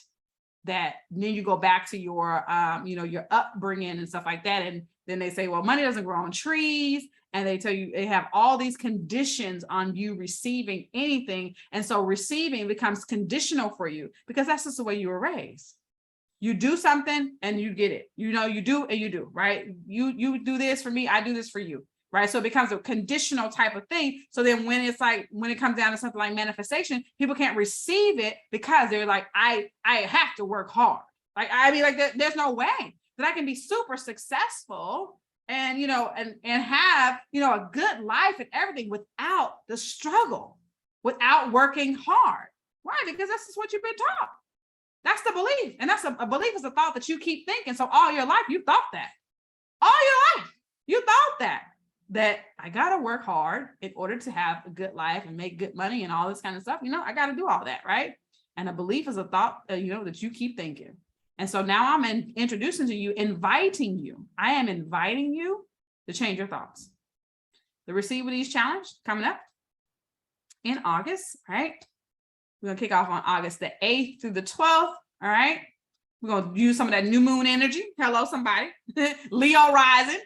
That then you go back to your, your upbringing and stuff like that. And then they say, well, money doesn't grow on trees. And they tell you they have all these conditions on you receiving anything. And so receiving becomes conditional for you because that's just the way you were raised. You do something and you get it. You do and you do, right? You do this for me, I do this for you, right? So it becomes a conditional type of thing. So then when it comes down to something like manifestation, people can't receive it because they're like, I have to work hard. There's no way that I can be super successful and have a good life and everything without the struggle, without working hard. Why? Because that's just what you've been taught. That's the belief. And that's a belief is a thought that you keep thinking. So all your life, you thought that. All your life, you thought that I got to work hard in order to have a good life and make good money and all this kind of stuff. I got to do all that, right? And a belief is a thought, that you keep thinking. And so now I'm introducing to you, inviting you. I am inviting you to change your thoughts. The Receive With Ease Challenge coming up in August, right? We're going to kick off on August the 8th through the 12th. All right. We're going to use some of that new moon energy. Hello, somebody. Leo rising.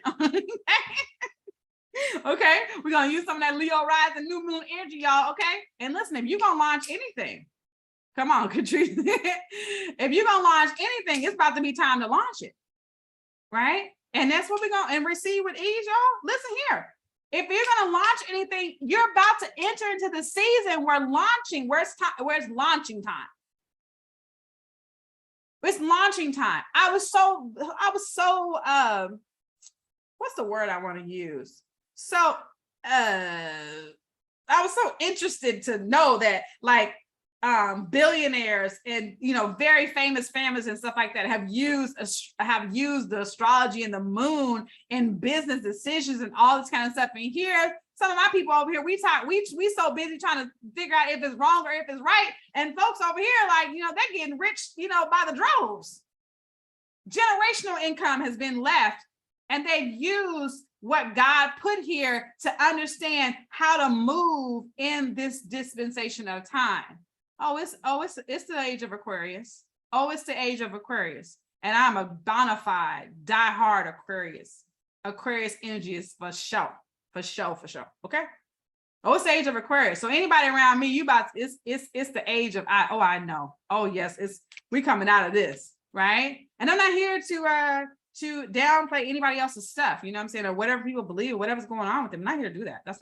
Okay. We're going to use some of that Leo rising, new moon energy, y'all. Okay. And listen, if you're going to launch anything, come on, Katrina. If you're going to launch anything, it's about to be time to launch it. Right. And that's what we're going to receive with ease, y'all. Listen here. If you're going to launch anything, you're about to enter into the season where launching, where's launching time? It's launching time. I was so, what's the word I want to use? So, I was so interested to know that billionaires and very famous families and stuff like that have used the astrology and the moon in business decisions and all this kind of stuff. And here, some of my people over here, we so busy trying to figure out if it's wrong or if it's right. And folks over here, they're getting rich, by the droves. Generational income has been left, and they've used what God put here to understand how to move in this dispensation of time. It's the age of Aquarius. It's the age of Aquarius. And I'm a bona fide, diehard Aquarius. Aquarius energy is for sure. Okay. It's the age of Aquarius. So anybody around me, it's the age of I know. Oh yes, we coming out of this, right? And I'm not here to downplay anybody else's stuff, you know what I'm saying, or whatever people believe, or whatever's going on with them. I'm not here to do that. That's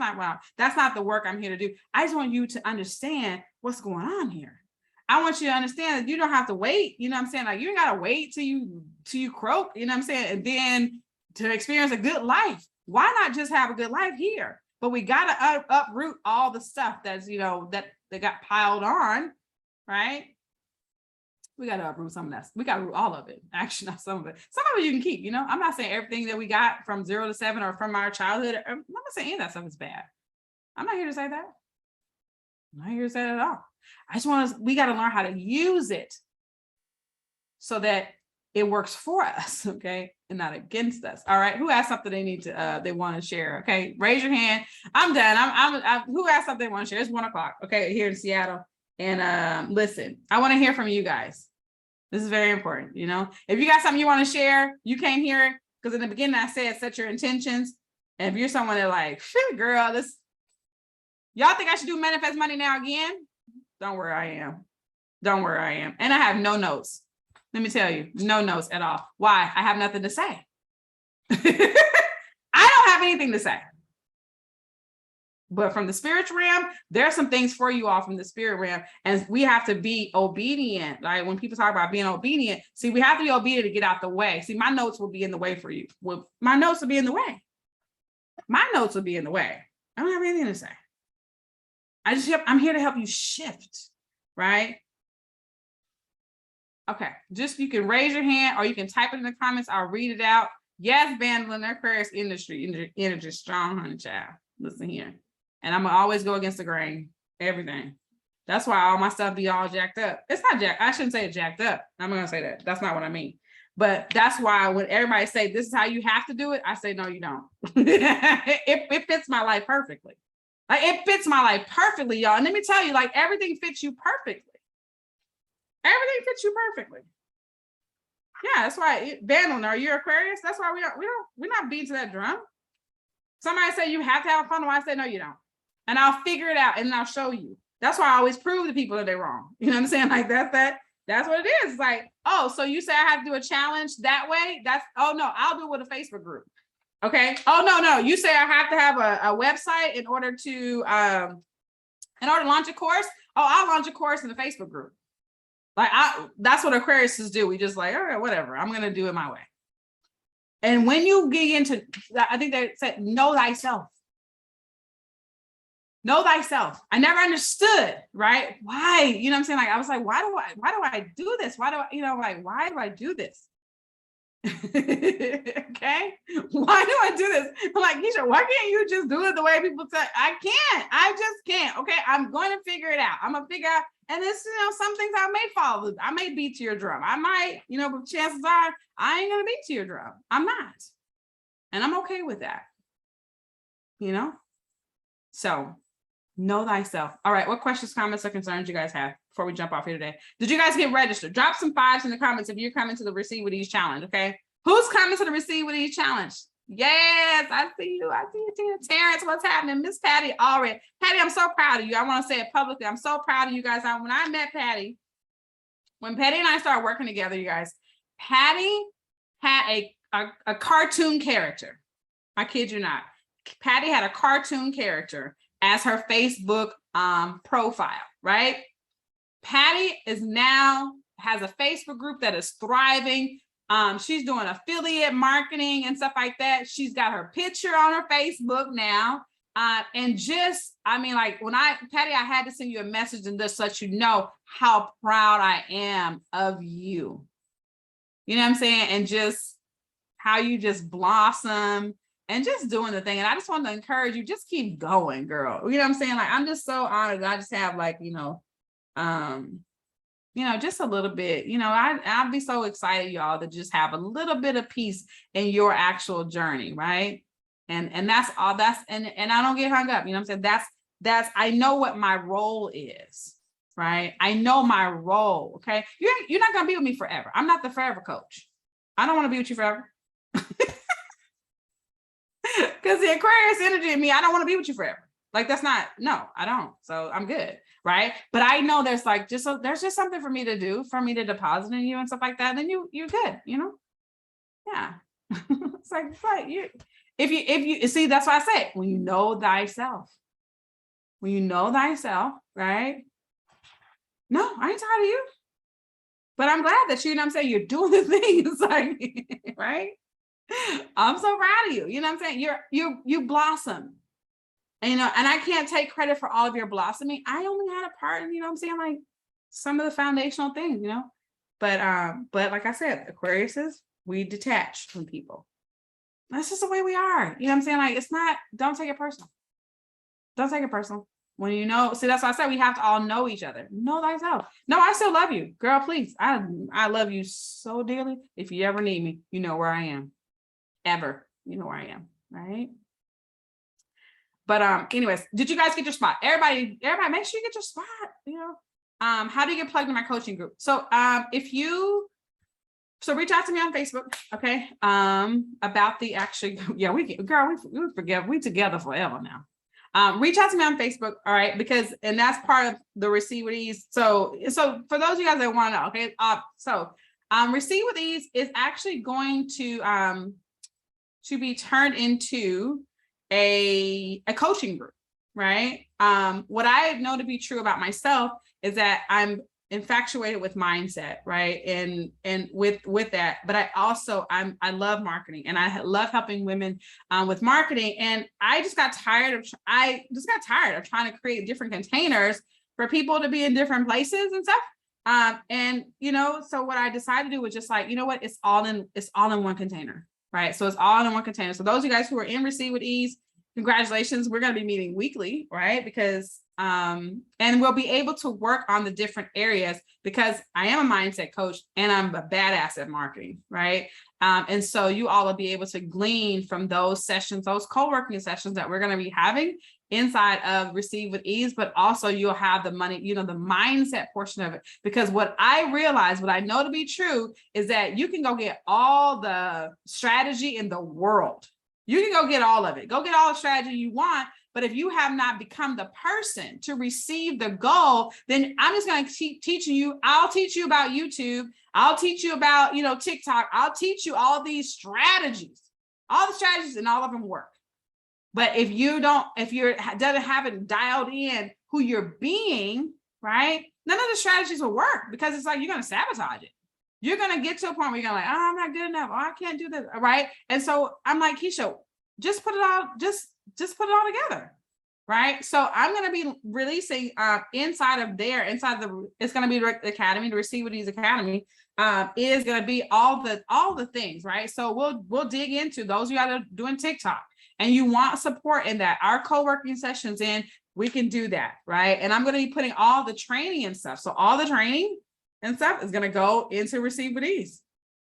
not the work I'm here to do. I just want you to understand what's going on here. I want you to understand that you don't have to wait, you know what I'm saying? You ain't gotta wait till you croak, you know what I'm saying, and then to experience a good life. Why not just have a good life here? But we gotta uproot all the stuff that's that got piled on, right? We got to uproot some of that. We got to root all of it. Actually, not some of it. Some of it you can keep, I'm not saying everything that we got from 0 to 7 or from our childhood. I'm not saying any of that stuff is bad. I'm not here to say that. I'm not here to say that at all. I just we got to learn how to use it so that it works for us, okay? And not against us. All right. Who has something they want to share? Okay. Raise your hand. I'm done. Who has something they want to share? It's 1:00. Okay. Here in Seattle. And listen, I want to hear from you guys. This is very important. If you got something you want to share, you came here because in the beginning I said set your intentions. And if you're someone that shit, girl, y'all think I should do manifest money now again? Don't worry, I am. And I have no notes. Let me tell you, no notes at all. Why? I have nothing to say. I don't have anything to say. But from the spiritual realm, there are some things for you all from the spirit realm. And we have to be obedient. Right? When people talk about being obedient, we have to be obedient to get out the way. My notes will be in the way for you. My notes will be in the way. I don't have anything to say. I'm here to help you shift, right? Okay, you can raise your hand or you can type it in the comments. I'll read it out. Yes, Vandalin, Aquarius energy strong, honey child. Listen here. And I'm gonna always go against the grain, everything. That's why all my stuff be all jacked up. It's not jacked. I shouldn't say it jacked up. I'm gonna say that. That's not what I mean. But that's why when everybody say this is how you have to do it, I say, no, you don't. It fits my life perfectly. Like it fits my life perfectly, y'all. And let me tell you, like everything fits you perfectly. Everything fits you perfectly. Yeah, that's why Vandal, are you Aquarius? That's why we're not beating to that drum. Somebody say you have to have fun. I say, no, you don't. And I'll figure it out and then I'll show you. That's why I always prove to people that they're wrong. You know what I'm saying? Like that's what it is. It's like, oh, so you say I have to do a challenge that way? Oh no, I'll do it with a Facebook group. Okay. Oh no. You say I have to have a website in order to launch a course. Oh, I'll launch a course in the Facebook group. Like that's what Aquariuses do. We just like, all right, whatever. I'm gonna do it my way. And when you get into, I think they said, know thyself. Know thyself. I never understood, right? Why? You know what I'm saying? Like, I was like, why do I do this? Why do I do this? Okay. Why do I do this? I'm like, Keisha, why can't you just do it the way people say? I just can't. Okay. I'm going to figure it out. I'm going to figure out. And this, some things I may follow. I may beat to your drum. I might, but chances are I ain't going to beat to your drum. I'm not. And I'm okay with that. So know thyself. All right. What questions, comments, or concerns you guys have before we jump off here today? Did you guys get registered? Drop some 5s in the comments if you're coming to the Receive With Ease challenge. Okay. Who's coming to the Receive With Ease challenge? Yes, I see you. Tina. Terrence, what's happening? Miss Patty already. Patty, I'm so proud of you. I want to say it publicly. I'm so proud of you guys. When I met Patty, when Patty and I started working together, you guys, Patty had a cartoon character. I kid you not. Patty had a cartoon character as her Facebook profile, right? Patty has a Facebook group that is thriving. She's doing affiliate marketing and stuff like that. She's got her picture on her Facebook now. And Patty, I had to send you a message and just let you know how proud I am of you. You know what I'm saying? And just how you just blossom and just doing the thing. And I just want to encourage you, just keep going, girl. You know what I'm saying? Like, I'm just so honored that I just have just a little bit, I'll be so excited, y'all, to just have a little bit of peace in your actual journey. Right. And that's all and I don't get hung up. You know what I'm saying? That's, I know what my role is. Right. I know my role. Okay. You're not going to be with me forever. I'm not the forever coach. I don't want to be with you forever. Because the Aquarius energy in me, I don't want to be with you forever. Like, that's not, no, I don't. So I'm good. Right. But I know there's there's just something for me to do, for me to deposit in you and stuff like that. And then you're good, Yeah. It's like you, if you see, that's why I say, when you know thyself, right? No, I ain't tired of you. But I'm glad that you know what I'm saying, you're doing the things like, right? I'm so proud of you. You know what I'm saying? You blossom. And, and I can't take credit for all of your blossoming. I only had a part in, like some of the foundational things, but like I said, Aquariuses, we detach from people. That's just the way we are. You know what I'm saying? Like, it's not, don't take it personal. Don't take it personal. When see, that's why I said we have to all know each other. Know thyself. No, I still love you. Girl, please. I love you so dearly. If you ever need me, you know where I am. Ever. You know where I am. Right? But anyways, did you guys get your spot? Everybody, make sure you get your spot. How do you get plugged in my coaching group? So reach out to me on Facebook, okay? About the we forget, we together forever now. Reach out to me on Facebook, all right? Because that's part of the Receive With Ease. So for those of you guys that want to know, okay? Receive With Ease is actually going to be turned into a coaching group, right? What I know to be true about myself is that I'm infatuated with mindset, right? And with that, but I love marketing, and I love helping women with marketing. And I just got tired of trying to create different containers for people to be in different places and stuff. So what I decided to do was just like, it's all in one container. Right. So it's all in one container. So those of you guys who are in Receive With Ease, congratulations. We're going to be meeting weekly, right? Because And we'll be able to work on the different areas because I am a mindset coach and I'm a badass at marketing, right? And so you all will be able to glean from those sessions, those co-working sessions that we're going to be having inside of Receive with Ease, but also you'll have the money, you know, the mindset portion of it. Because what I realize, what I know to be true is that you can go get all the strategy in the world. You can go get all of it. Go get all the strategy you want. But if you have not become the person to receive the goal, then I'm just going to keep teaching you. I'll teach you about YouTube. I'll teach you about, you know, TikTok. I'll teach you all these strategies, all the strategies, and all of them work. But if you haven't dialed in who you're being, right, none of the strategies will work because it's like you're going to sabotage it. You're going to get to a point where you're like, oh, I'm not good enough. Oh, I can't do this. Right. And so I'm like, Keysha, just put it all, just put it all together. Right. So I'm going to be releasing inside of there, it's going to be the Academy, the Receive with Ease Academy is going to be all the things. Right. So we'll dig into those of you that are doing TikTok and you want support in that, our co-working sessions in, we can do that. Right. And I'm going to be putting all the training and stuff. So all the training and stuff is going to go into Receive with Ease.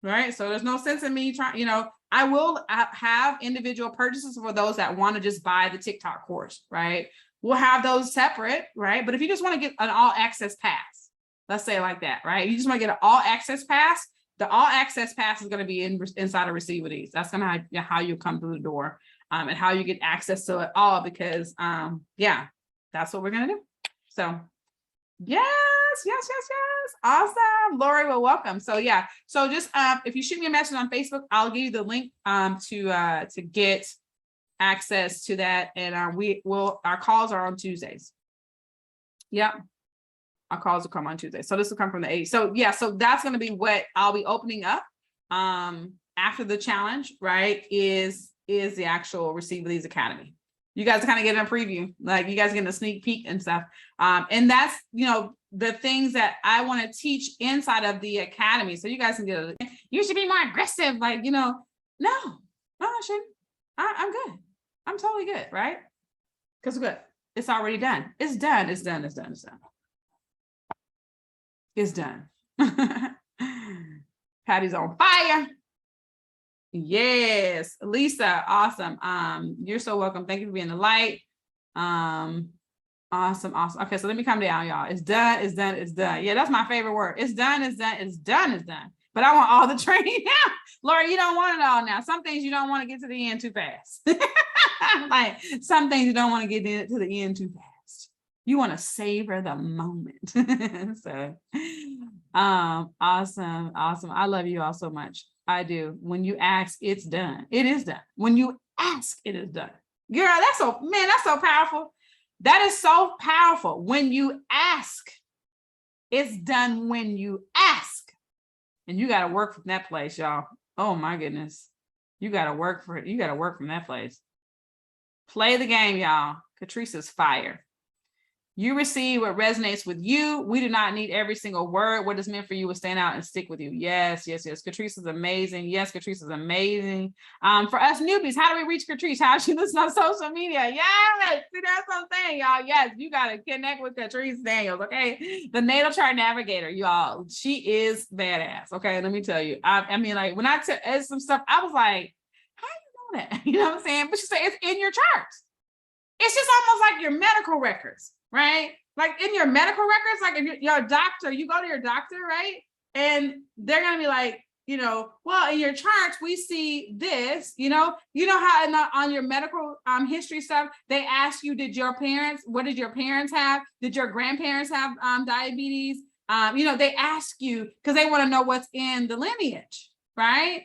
Right. So there's no sense in me trying, you know, I will have individual purchases for those that want to just buy the TikTok course, right? We'll have those separate, right? But if you just want to get an all access pass, let's say it like that, right? You just want to get an all access pass. The all access pass is going to be inside of Receive with Ease. That's going to how you come through the door and how you get access to it all because, yeah, that's what we're going to do. So yes. Awesome. Lori, well, welcome. So yeah. So just if you shoot me a message on Facebook, I'll give you the link to get access to that. And our calls are on Tuesdays. Yep. Our calls will come on Tuesday. So this will come from the 8th. So yeah, so that's going to be what I'll be opening up after the challenge, right? Is the actual Receive with Ease Academy. You guys are kind of getting a preview, like you guys getting a sneak peek and stuff. And that's, you know, the things that I want to teach inside of the academy. So you guys can get you should be more aggressive. Like, you know, no, I shouldn't. I'm good. I'm totally good. Right. Because good. It's already done. It's done. It's done. It's done. It's done. It's done. Patty's on fire. Yes, Lisa, awesome. You're so welcome. Thank you for being the light. Awesome. Okay, so let me come down, y'all. It's done, it's done, it's done. Yeah, that's my favorite word. It's done, it's done, it's done, it's done. But I want all the training now. Laura, you don't want it all now. Some things you don't want to get to the end too fast. Like some things you don't want to get to the end too fast. You want to savor the moment. So awesome. I love you all so much. I do. When you ask, it's done. It is done. When you ask, it is done. Girl, that's so powerful. That is so powerful. When you ask, it's done when you ask. And you got to work from that place, y'all. Oh my goodness. You got to work for it. You got to work from that place. Play the game, y'all. Catrice's fire. You receive what resonates with you. We do not need every single word. What is meant for you will stand out and stick with you. Yes. Catrice is amazing. Yes, Catrice is amazing. For us newbies, how do we reach Catrice? How she listen on social media? Yes. See, that's what I'm saying, y'all. Yes, you got to connect with Catrice Daniels, okay? The natal chart navigator, y'all. She is badass, okay? Let me tell you. I mean, like, when I took some stuff, I was like, how you know that? You know what I'm saying? But she said it's in your charts. It's just almost like your medical records. Right? Like in your medical records, like if you're a doctor, you go to your doctor, right? And they're going to be like, you know, well, in your charts, we see this, you know how on your medical history stuff, they ask you, what did your parents have? Did your grandparents have diabetes? You know, they ask you because they want to know what's in the lineage, right?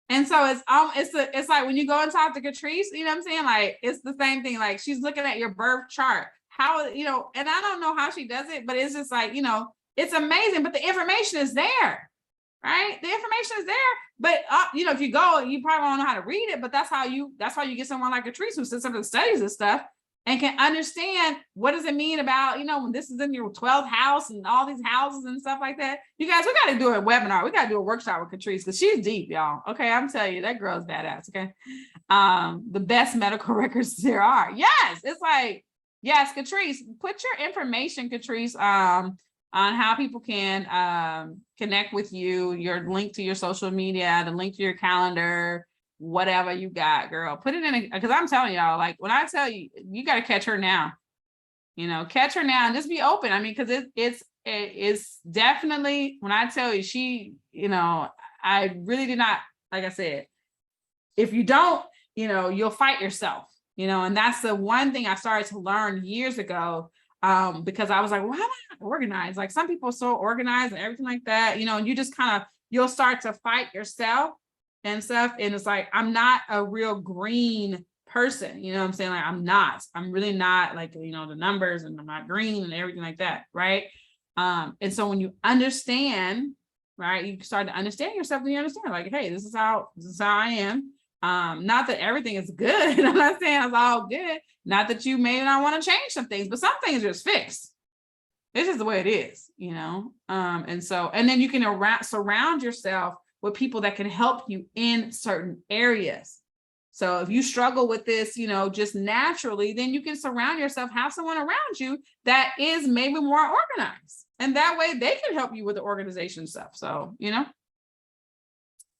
And so it's like when you go and talk to Catrice, you know what I'm saying? Like, it's the same thing. Like she's looking at your birth chart. How, you know, and I don't know how she does it, but it's just like, you know, it's amazing, but the information is there, right? The information is there, but you know, if you go, you probably won't know how to read it, but that's how you get someone like Catrice who sits up and studies this stuff and can understand what does it mean about, you know, when this is in your 12th house and all these houses and stuff like that. You guys, we got to do a webinar. We got to do a workshop with Catrice because she's deep, y'all. Okay, I'm telling you, that girl's badass. Okay, the best medical records there are. Yes, it's like, Yes, Catrice, put your information, Catrice, on how people can connect with you, your link to your social media, the link to your calendar, whatever you got, girl. Put it in, because I'm telling y'all, like when I tell you, you got to catch her now. You know, catch her now and just be open. I mean, because it's definitely, when I tell you, she, you know, I really did not, like I said, if you don't, you know, you'll fight yourself, you know, and that's the one thing I started to learn years ago, because I was like, well, how am I not organized? Like some people are so organized and everything like that, you know, and you just kind of, you'll start to fight yourself and stuff. And it's like, I'm not a real green person, you know what I'm saying? Like I'm really not, like, you know, the numbers, and I'm not green and everything like that, right? And so when you understand, right, you start to understand yourself, and you understand, like, hey, this is how I am. Not that everything is good. I'm not saying it's all good. Not that you may not want to change some things, but some things are just fixed. This is the way it is, you know? And then you can surround yourself with people that can help you in certain areas. So if you struggle with this, you know, just naturally, then you can surround yourself, have someone around you that is maybe more organized. And that way they can help you with the organization stuff. So, you know,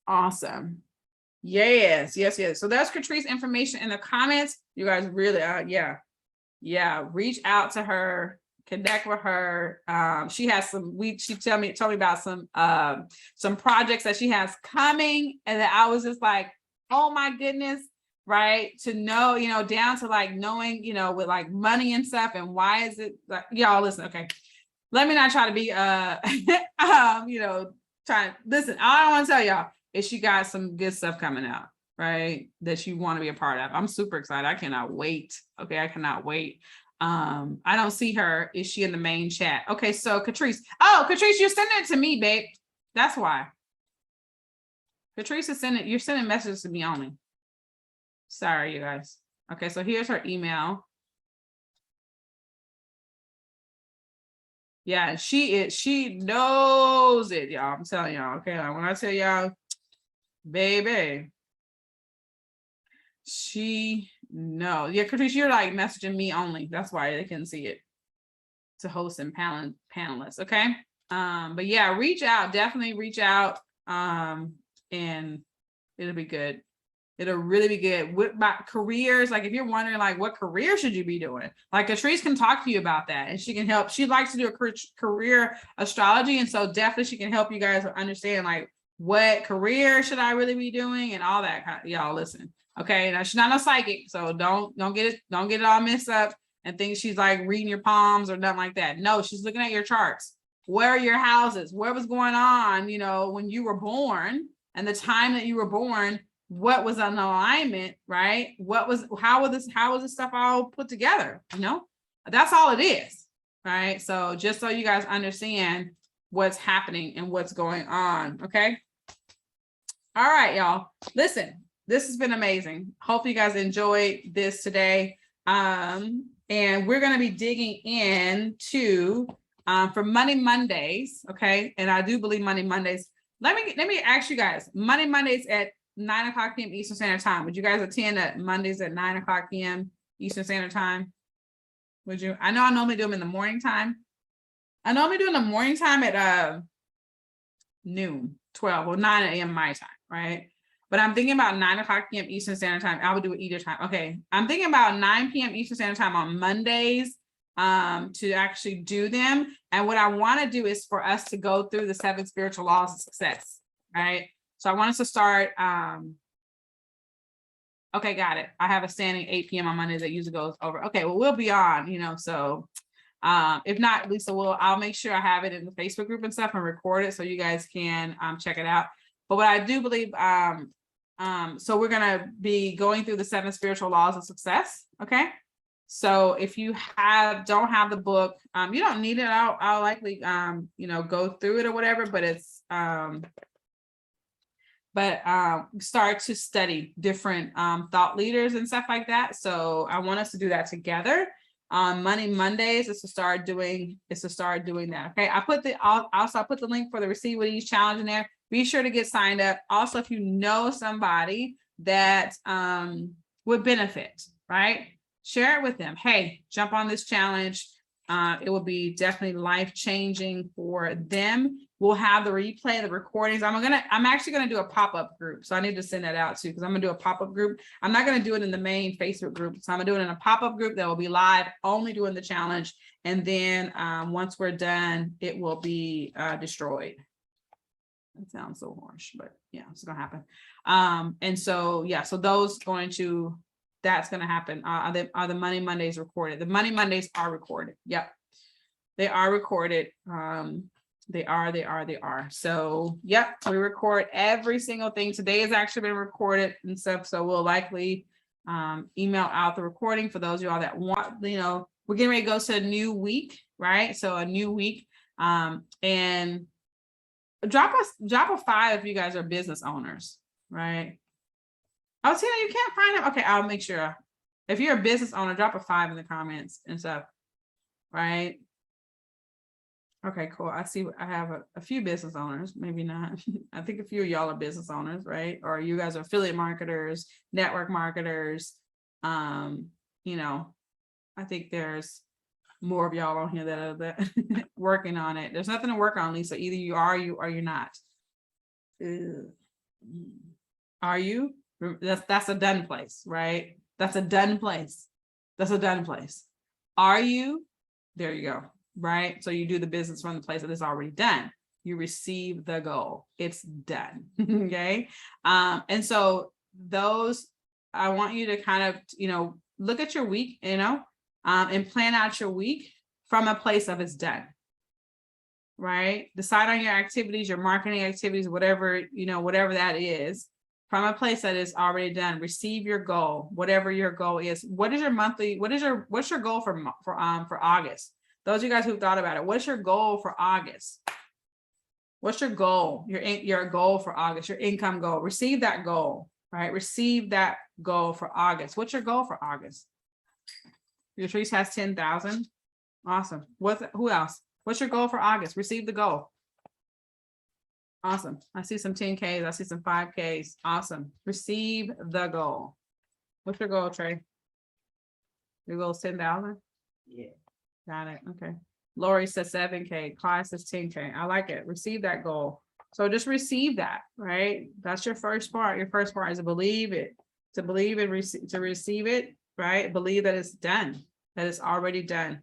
awesome. Yes. So that's Catrice's information in the comments. You guys really, reach out to her, connect with her. She has she told me about some projects that she has coming, and that I was just like, oh my goodness, right? To know, you know, down to like knowing, you know, with like money and stuff, and why is it like, y'all listen, okay. Let me not try to be you know, trying, listen, all I want to tell y'all is she got some good stuff coming out, right? That you want to be a part of. I'm super excited. I cannot wait. Okay, I cannot wait. I don't see her. Is she in the main chat? Okay, so Catrice. Oh, Catrice, you're sending it to me, babe. That's why. Catrice is you're sending messages to me only. Sorry, you guys. Okay, so here's her email. Yeah, she knows it, y'all. I'm telling y'all. Okay, like when I tell y'all, baby, she knows. Yeah, Catrice, you're like messaging me only. That's why they can see it. To host and panelists. Okay. But yeah, reach out, definitely reach out. And it'll be good. It'll really be good. With my careers, like if you're wondering like what career should you be doing, like Catrice can talk to you about that, and she can help. She likes to do a career astrology, and so definitely she can help you guys understand like what career should I really be doing and all that kind of, y'all listen. Okay, now she's not no psychic, so don't get it all messed up and think she's like reading your palms or nothing like that. No, she's looking at your charts. Where are your houses? What was going on, you know, when you were born and the time that you were born? What was an alignment, right? How was this stuff all put together? You know, that's all it is, right? So just so you guys understand what's happening and what's going on. Okay. All right, y'all. Listen, this has been amazing. Hope you guys enjoyed this today. And we're going to be digging into for Money Mondays. Okay. And I do believe Money Mondays. Let me ask you guys, Money Mondays at 9:00 p.m. Eastern Standard Time. Would you guys attend at Mondays at 9:00 p.m. Eastern Standard Time? Would you? I know I normally do them in the morning time. I normally do in the morning time at noon, 12 or 9 a.m. my time, right? But I'm thinking about 9:00 p.m. Eastern Standard Time. I would do it either time. Okay. I'm thinking about 9 p.m. Eastern Standard Time on Mondays to actually do them. And what I want to do is for us to go through the 7 spiritual laws of success, right? So I want us to start. Okay, got it. I have a standing 8 p.m. on Mondays that usually goes over. Okay, well, we'll be on, you know, so if not, Lisa, I'll make sure I have it in the Facebook group and stuff and record it so you guys can check it out. But what I do believe, so we're gonna be going through the 7 spiritual laws of success. Okay. So if you don't have the book, you don't need it. I'll likely you know, go through it or whatever, but it's start to study different thought leaders and stuff like that. So I want us to do that together on Money Mondays. Is to start doing that. Okay. I put the link for the Receive With Ease challenge in there. Be sure to get signed up. Also, if you know somebody that would benefit, right? Share it with them. Hey, jump on this challenge. It will be definitely life-changing for them. We'll have the replay, the recordings. I'm actually gonna do a pop-up group. So I need to send that out too, because I'm gonna do a pop-up group. I'm not gonna do it in the main Facebook group. So I'm gonna do it in a pop-up group that will be live, only doing the challenge. And then once we're done, it will be destroyed. That sounds so harsh, but yeah, it's gonna happen. And so yeah, so that's going to happen. Are the Money Mondays recorded? The Money Mondays are recorded. Yep. They are recorded. They are. So, yep, we record every single thing. Today has actually been recorded and stuff. So we'll likely email out the recording for those of y'all that want, we're getting ready to go to a new week, right? So a new week. And drop a 5 if you guys are business owners, right? Oh, Tina, you can't find them. Okay, I'll make sure. If you're a business owner, drop a 5 in the comments and stuff, right? Okay, cool. I see. I have a few business owners, maybe not. I think a few of y'all are business owners, right? Or you guys are affiliate marketers, network marketers. I think there's more of y'all on here that are working on it. There's nothing to work on, Lisa. Either you are, or you're not. Are you? That's a done place, right? That's a done place. That's a done place. Are you? There you go, right? So you do the business from the place that is already done. You receive the goal. It's done, okay? And so those, I want you to kind of, look at your week, and plan out your week from a place of it's done, right? Decide on your activities, your marketing activities, whatever that is. From a place that is already done, receive your goal, whatever your goal is. What is your monthly? What's your goal for August? Those of you guys who've thought about it, what's your goal for August? What's your goal? Your goal for August, your income goal. Receive that goal, right? Receive that goal for August. What's your goal for August? Your trees has 10,000. Awesome. Who else? What's your goal for August? Receive the goal. Awesome. I see some 10Ks. I see some 5Ks. Awesome. Receive the goal. What's your goal, Trey? Your goal is 10,000? Yeah. Got it. Okay. Lori says 7K. Clyde says 10K. I like it. Receive that goal. So just receive that, right? That's your first part. Your first part is to believe it. To believe it, to receive it, right? Believe that it's done. That it's already done.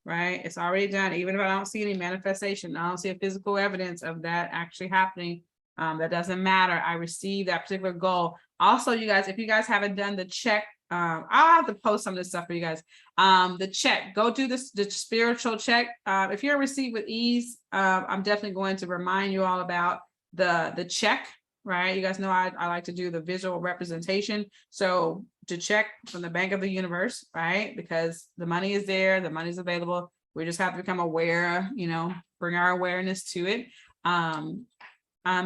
Right? It's already done. Even if I don't see any manifestation, I don't see a physical evidence of that actually happening. That doesn't matter. I received that particular goal. Also, you guys, if you guys haven't done the check, I'll have to post some of this stuff for you guys. The check, go do the spiritual check. If you're Receive with Ease, I'm definitely going to remind you all about the check, right? You guys know I like to do the visual representation. So to check from the bank of the universe, right? Because the money is there, the money's available. We just have to become aware, bring our awareness to it. So I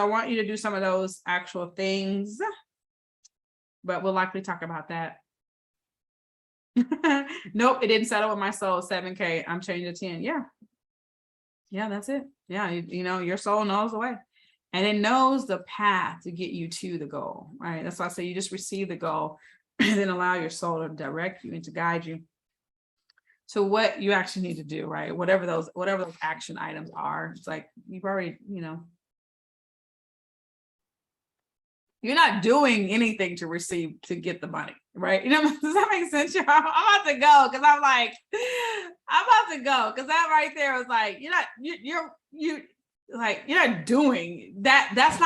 want you to do some of those actual things, but we'll likely talk about that. Nope, it didn't settle with my soul. 7K, I'm changing to 10. Yeah, that's it. Yeah, your soul knows the way. And it knows the path to get you to the goal, right? That's why I say you just receive the goal and then allow your soul to direct you and to guide you to what you actually need to do, right? Whatever those action items are. It's like you've already, you're not doing anything to get the money, right? Does that make sense, y'all? I'm about to go because that right there was like, you're not doing that. That's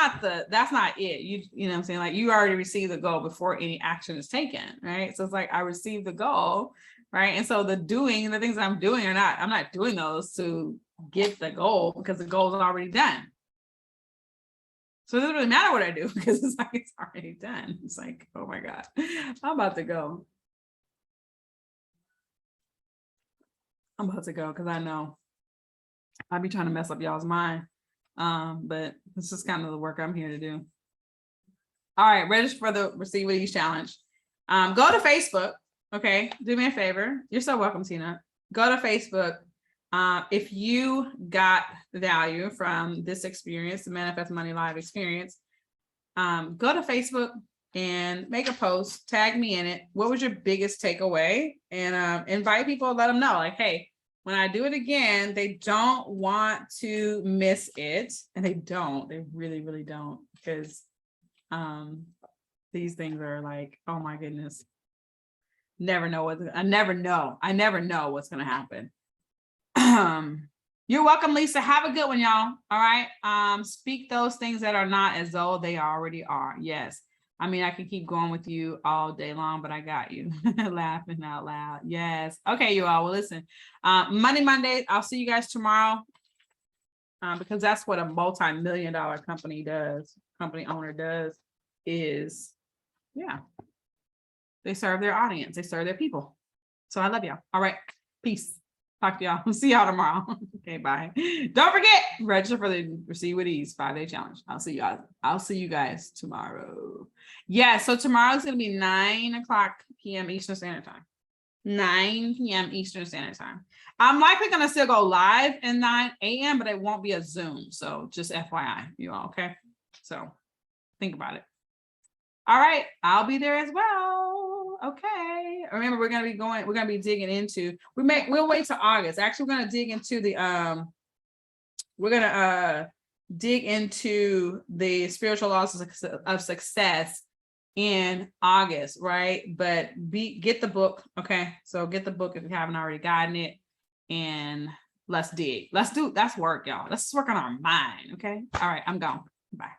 not it. You know what I'm saying? Like you already received the goal before any action is taken, right? So it's like I received the goal, right? And so the things I'm doing I'm not doing those to get the goal because the goal is already done. So it doesn't really matter what I do because it's like it's already done. It's like, oh my God, I'm about to go. I'm about to go because I know I'll be trying to mess up y'all's mind. But this is kind of the work I'm here to do. All right, register for the Receive with Ease challenge. Go to Facebook. Okay, do me a favor. You're so welcome, Tina. Go to Facebook. If you got value from this experience, the Manifest Money Live experience, go to Facebook and make a post, tag me in it. What was your biggest takeaway? And invite people, let them know, like, hey, when I do it again, they don't want to miss it. And they really, really don't, because these things are like, oh my goodness. I never know what's going to happen. You're welcome, Lisa. Have a good one, y'all. All right. Speak those things that are not as though they already are. Yes. I mean, I can keep going with you all day long, but I got you. Laughing out loud. Yes. Okay, you all. Well, listen, Monday, I'll see you guys tomorrow, because that's what a multi-million-dollar company owner does, is, yeah, they serve their audience. They serve their people. So I love y'all. All right. Peace. Talk to y'all. See y'all tomorrow. Okay, bye. Don't forget, register for the Receive with Ease 5-day challenge. I'll see you guys tomorrow. Yeah, so tomorrow's gonna be 9 p.m. Eastern Standard Time. 9 p.m. Eastern Standard Time. I'm likely gonna still go live at 9 a.m., but it won't be a Zoom. So just FYI, you all, okay? So think about it. All right, I'll be there as well. Okay. Remember, we're gonna be digging into, we'll wait till August. Actually, we're gonna dig into the spiritual laws of success in August, right? But get the book, okay? So get the book if you haven't already gotten it, and let's dig. That's work, y'all. Let's work on our mind, okay? All right, I'm gone. Bye.